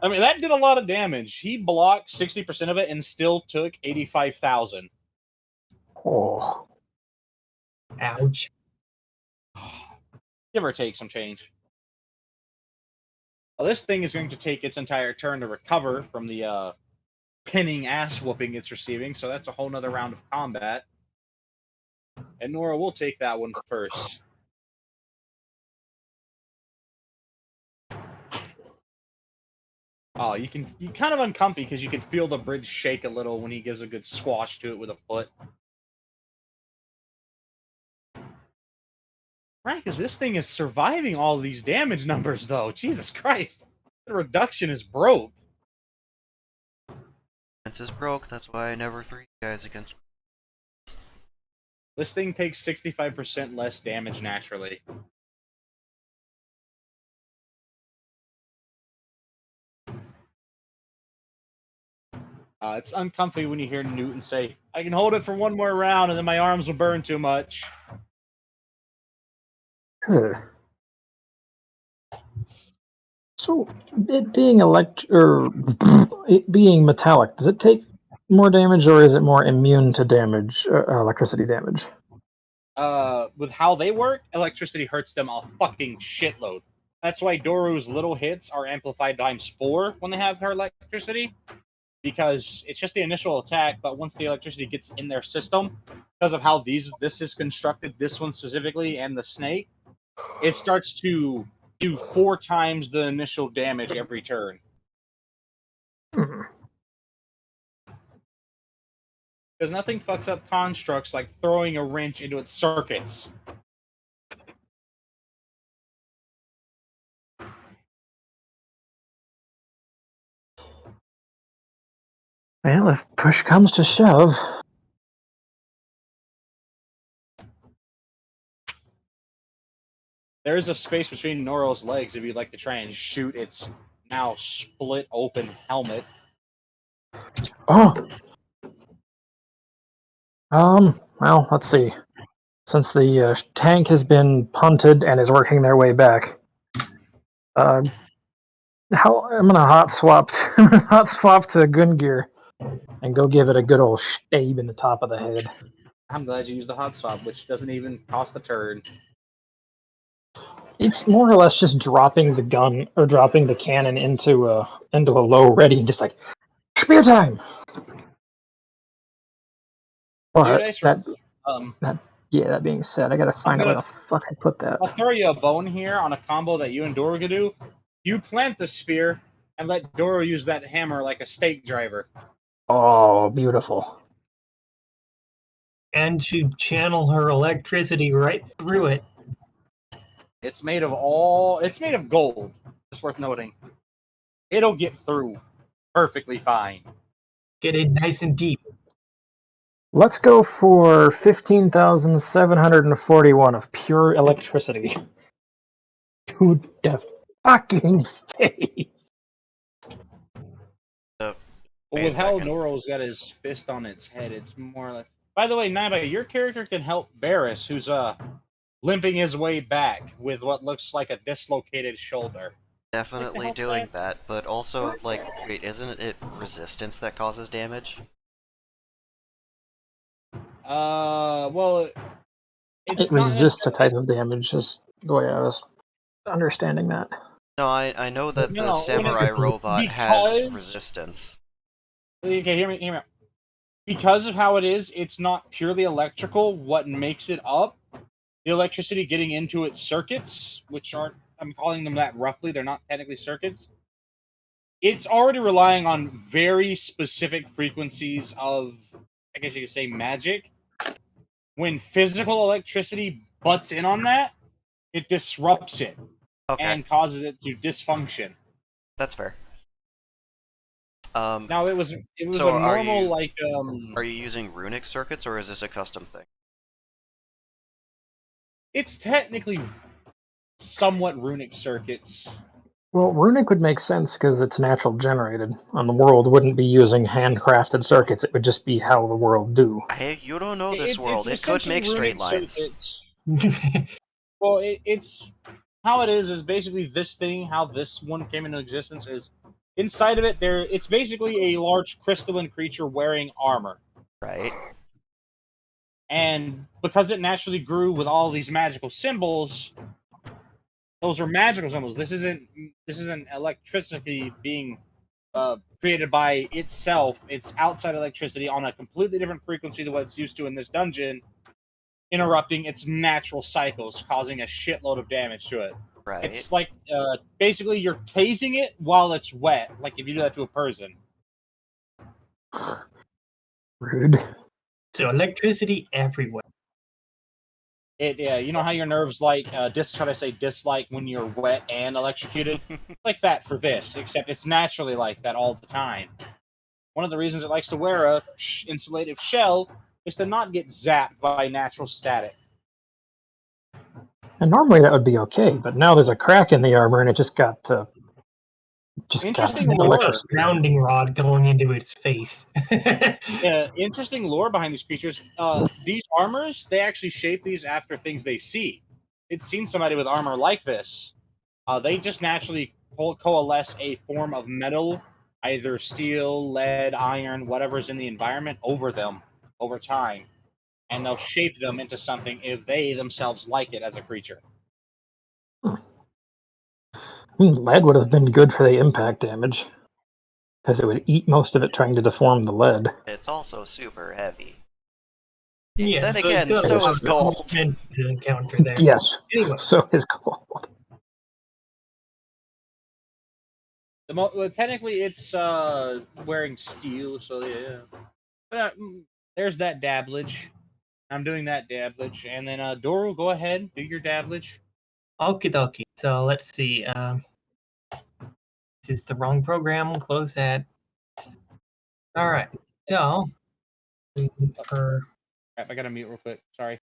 I mean, that did a lot of damage. He blocked 60% of it and still took 85,000. Oh. Ouch. Give or take some change. Well, this thing is going to take its entire turn to recover from the pinning ass whooping it's receiving, so that's a whole nother round of combat. And Nora will take that one first. Oh, you kind of uncomfy because you can feel the bridge shake a little when he gives a good squash to it with a foot. Right, because this thing is surviving all these damage numbers, though. Jesus Christ. The reduction is broke. Defense is broke, that's why I never threw you guys against. This thing takes 65% less damage naturally. It's uncomfy when you hear Newton say, "I can hold it for one more round and then my arms will burn too much." So, it being it being metallic, does it take more damage, or is it more immune to damage, electricity damage? With how they work, electricity hurts them a fucking shitload. That's why Doru's little hits are amplified ×4 when they have her electricity, because it's just the initial attack, but once the electricity gets in their system, because of how this is constructed, this one specifically, and the snake, it starts to do 4 times the initial damage every turn. Because nothing fucks up constructs like throwing a wrench into its circuits. Well, if push comes to shove. There is a space between Noro's legs if you'd like to try and shoot its now split open helmet. Oh! Well, let's see. Since the tank has been punted and is working their way back, I'm gonna hot swap to Gungear and go give it a good old stab in the top of the head. I'm glad you used the hot swap, which doesn't even cost a turn. It's more or less just dropping the gun or dropping the cannon into a low ready, and just like spear time. But that being said, I gotta find out where the fuck I put that. I'll throw you a bone here on a combo that you and Doro could do. You plant the spear and let Doro use that hammer like a stake driver. Oh, beautiful. And to channel her electricity right through it. It's made of gold. It's worth noting. It'll get through perfectly fine. Get it nice and deep. Let's go for 15,741 of pure electricity. To the fucking face. With how Noro's got his fist on its head, it's more like. By the way, Naiba, your character can help Barris, who's limping his way back with what looks like a dislocated shoulder. Definitely doing that, but also, like, wait, isn't it resistance that causes damage? Well, it resists a type of damage, is the way I was understanding that. No, I know that the No, samurai robot has because resistance. okay, hear me out. Because of how it is, it's not purely electrical. What makes it up, the electricity getting into its circuits, which aren't, I'm calling them that roughly, they're not technically circuits. It's already relying on very specific frequencies of, I guess you could say, magic. When physical electricity butts in on that, it disrupts it Okay, and causes it to dysfunction. that's fair. Now it was So a normal like are you using runic circuits or is this a custom thing? it's technically somewhat runic circuits. Well, runic would make sense because it's natural generated, and the world wouldn't be using handcrafted circuits. It would just be how the world do. Hey, you don't know this It's world. It could essentially make straight runic lines. circuits. Well, it's how it is basically this thing. How this one came into existence is inside of it. It's basically a large crystalline creature wearing armor, Right. and because it naturally grew with all these magical symbols, those are magical symbols. This isn't electricity being created by itself. It's outside electricity on a completely different frequency than what it's used to in this dungeon, interrupting its natural cycles, causing a shitload of damage to it. Right. It's like basically you're tasing it while it's wet, like if you do that to a person. Rude. So electricity everywhere. You know how your nerves dislike when you're wet and electrocuted, like that for this, except it's naturally like that all the time. One of the reasons it likes to wear a insulative shell is to not get zapped by natural static. And normally that would be okay, but now there's a crack in the armor, and it just got Interesting Now lore. it's a grounding rod going into its face. Interesting lore behind these creatures. These armors, they actually shape these after things they see. It's seen somebody with armor like this. They just naturally coalesce a form of metal, either steel, lead, iron, whatever's in the environment, over them over time. And they'll shape them into something if they themselves like it as a creature. lead would have been good for the impact damage, because it would eat most of it trying to deform the lead. It's also super heavy. Yeah, Then so again, it's got so a lot is of gold. to encounter there. Yes, Anyway, so is gold. Technically, it's wearing steel, so yeah. But, there's that dabblage. I'm doing that dabblage, and then Doru, go ahead, do your dabblage. okie dokie. So let's see. This is the wrong program. Close that. All right. So, per Crap, I gotta mute real quick. Sorry.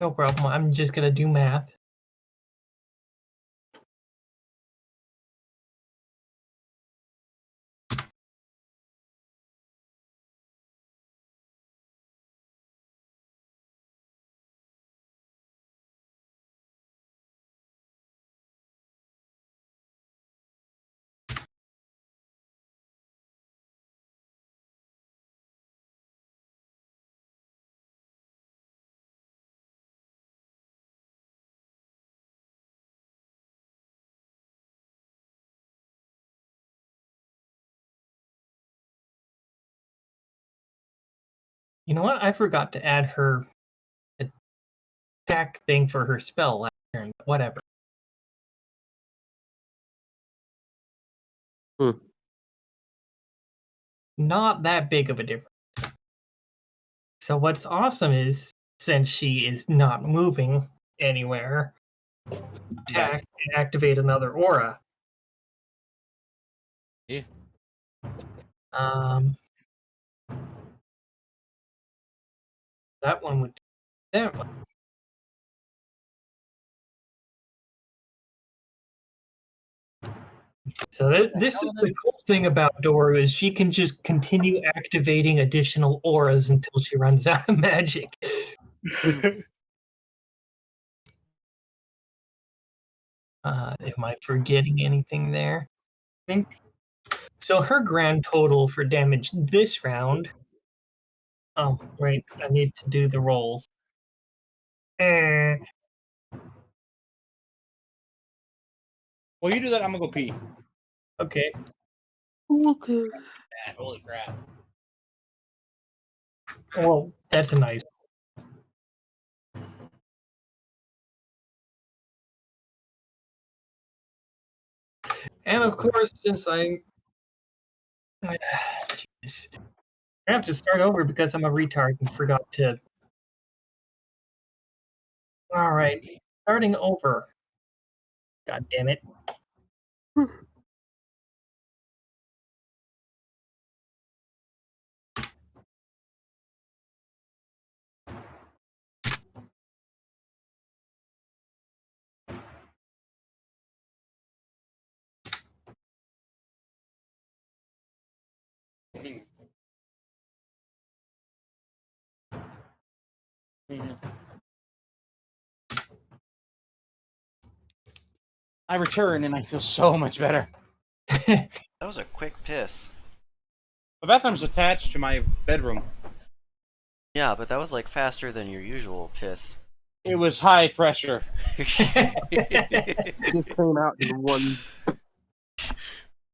no problem. I'm just gonna do math. You know what? I forgot to add her attack thing for her spell last turn. But whatever. Not that big of a difference. So what's awesome is since she is not moving anywhere, attack and activate another aura. Yeah. That one would do that one. So this is the cool thing about Dora is she can just continue activating additional auras until she runs out of magic. Am I forgetting anything there? I think so. Her grand total for damage this round. Oh, right. I need to do the rolls. Well, you do that. I'm gonna go pee. Okay. Okay. Man, holy crap! Well, that's nice. And of course, since jeez. I have to start over because I'm a retard and forgot to. All right, starting over. God damn it. I return and I feel so much better. That was a quick piss. My bathroom's attached to my bedroom. Yeah, but that was like faster than your usual piss. It was high pressure. It just came out in one.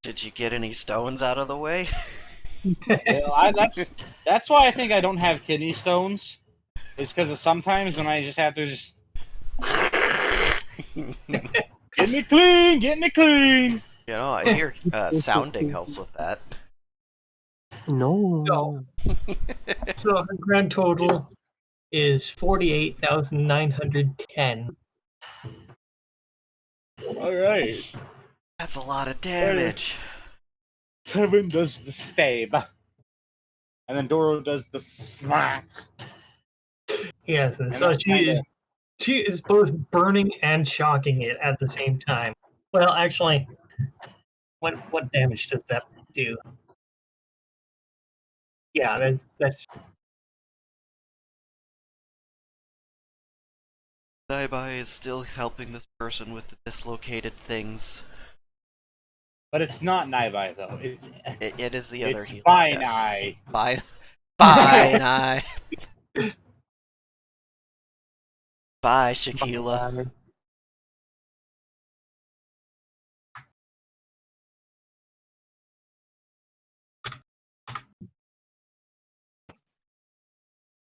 Did you get any stones out of the way? Well, that's why I think I don't have kidney stones. It's because of sometimes when I just have to just get me clean, get me clean. You know, I hear sounding helps with that. No. So her grand total is 48,910. All right. That's a lot of damage. Kevin does the stab, and then Doro does the smack. Yes, and And so that's she is both burning and shocking it at the same time. Well, actually, what damage does that do? Yeah, that's Naibai is still helping this person with the dislocated things. But it's not Naibai though. It is the other It's healer. Binai. Yes. Bye, Bye, Shaquila.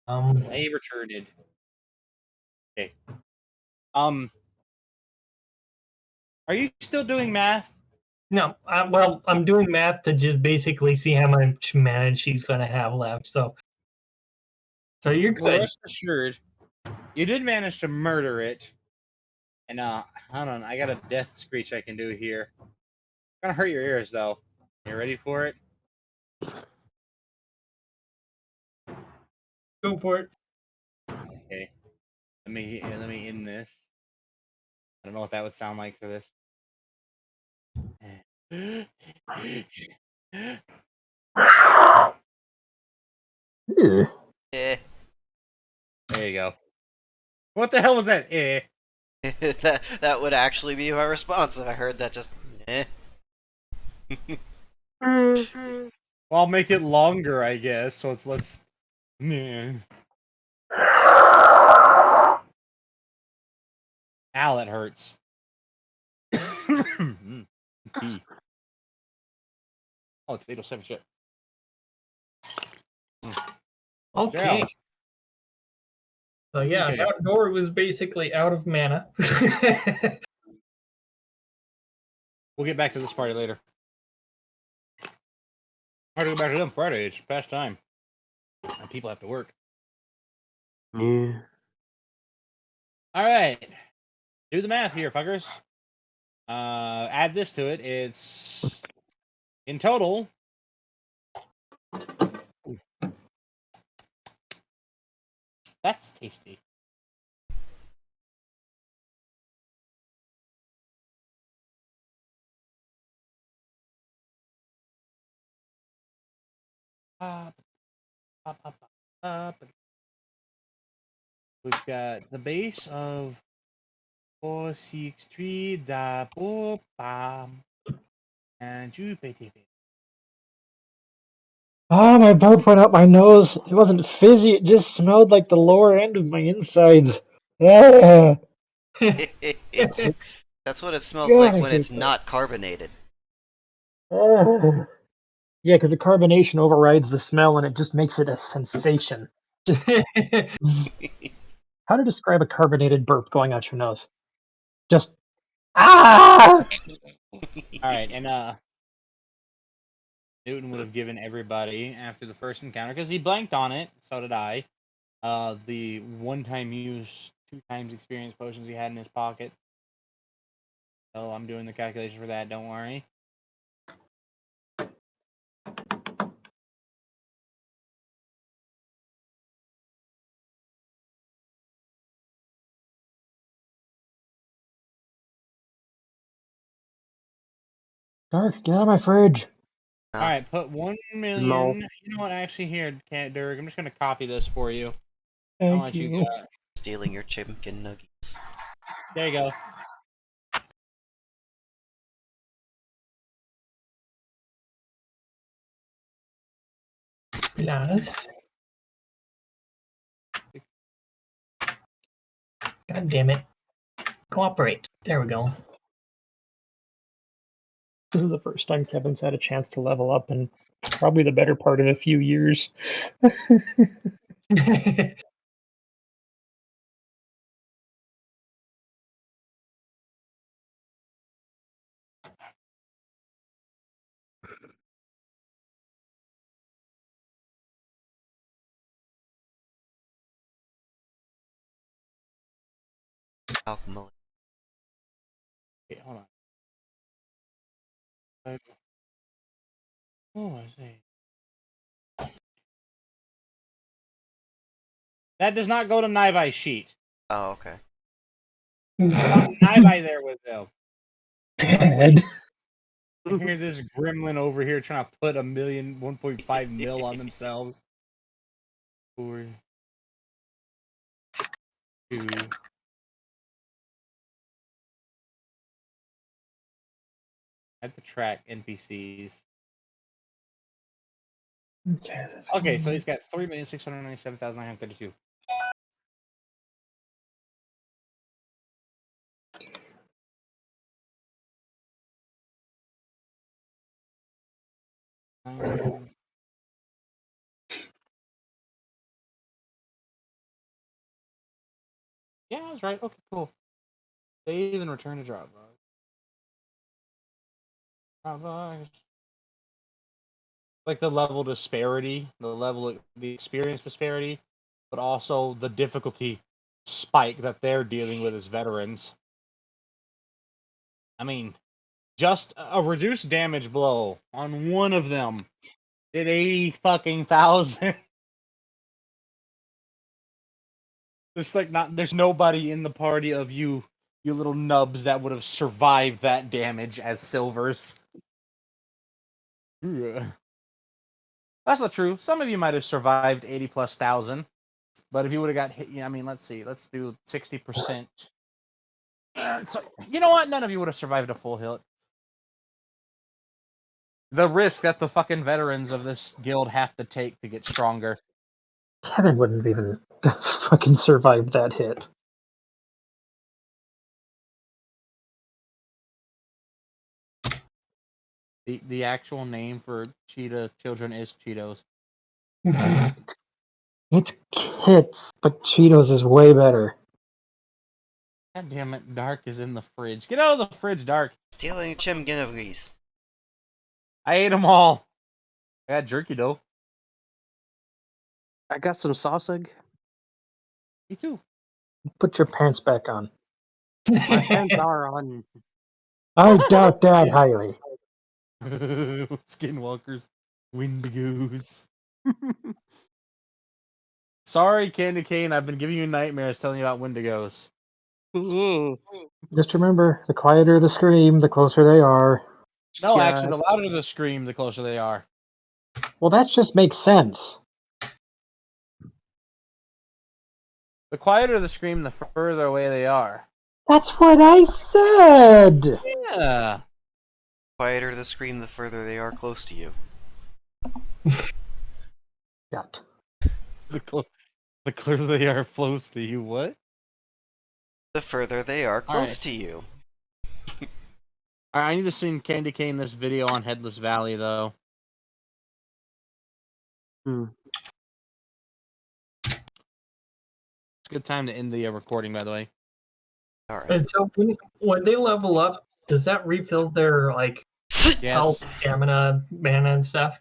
I returned. Okay. Are you still doing math? no. Well, I'm doing math to just basically see how much mana she's gonna have left. So you're Well, good. rest assured, you did manage to murder it. And hold on, I got a death screech I can do here. It's gonna hurt your ears though. You ready for it? Go for it. Okay. Let me end this. I don't know what that would sound like for this. Ugh. Eh. There you go. What the hell was that? Eh. that would actually be my response if I heard that. Just eh. Well, I'll make it longer, I guess. So it's less. Ow, that hurts. Oh, it's 807 shit. Okay. Yeah. So yeah, Okay. Outdoor was basically out of mana. We'll get back to this party later. Hard to go back to them Friday. It's past time. And people have to work. Yeah. All right. Do the math here, fuckers. Add this to it. It's in total. That's tasty. We've got the base of 463 da bo bam and you baby. Ah, my burp went up my nose. It wasn't fizzy, it just smelled like the lower end of my insides. Ah. That's That's what it smells God, like I when hate it's that. not carbonated. Oh. Yeah, because the carbonation overrides the smell and it just makes it a sensation. Just how to describe a carbonated burp going out your nose? Just ah. All right, and Newton would have given everybody after the first encounter because he blanked on it. So did I. The one-time use, 2 times experience potions he had in his pocket. So I'm doing the calculation for that. Don't worry. Dark, get out of my fridge. All right, put 1,000,000. No. You know what? Actually, here, Cat Dirk, I'm just gonna copy this for you. How Thank much you you. got? Stealing your chicken nuggets. There you go. Plus. God damn it. Cooperate. There we go. This is the first time Kevin's had a chance to level up in probably the better part of a few years. Alchemy. Okay, hold on. Oh, I see. That does not go to Naibai sheet. Oh, okay. Naibai there with them. Bad. I hear this gremlin over here trying to put 1.5 mil on themselves. 4, 2. I have to track NPCs. Okay, that's Okay, so fine. he's got 3,697,932. Yeah, I was right. Okay, cool. Save and return to Dropbox. Dropbox. Like the level disparity, the experience disparity, but also the difficulty spike that they're dealing with as veterans. I mean, just a reduced damage blow on one of them did 80 fucking thousand. There's like not there's nobody in the party of you little nubs that would have survived that damage as silvers. Ugh. That's not true. Some of you might have survived 80 plus thousand, but if you would have got hit, I mean, let's see, let's do 60%. So you know what? None of you would have survived a full hit. The risk that the fucking veterans of this guild have to take to get stronger. Kevin wouldn't have even fucking survived that hit. The actual name for cheetah children is Cheetos. It's kits, but Cheetos is way better. God damn it, Dark is in the fridge. Get out of the fridge, Dark. Stealing chicken nuggets. I ate them all. I had jerky though. I got some sausage. Me too. Put your pants back on. My pants are on. I doubt that highly. Skinwalkers. Wendigos. Sorry, Candy Cane. I've been giving you nightmares telling you about Wendigos. Just remember, the quieter the scream, the closer they are. No, Yeah. actually, the louder the scream, the closer they are. Well, that just makes sense. The quieter the scream, the further away they are. That's what I said! Yeah. Quieter the scream, the further they are close to you. Got. The closer they are close to you. What? The further they are close Alright. to you. All right, I need to send Candy Cane this video on Headless Valley, though. Hmm. It's a good time to end the recording, by the way. All right. And so when they level up, does that refill their like Yes. health, stamina, mana, and stuff?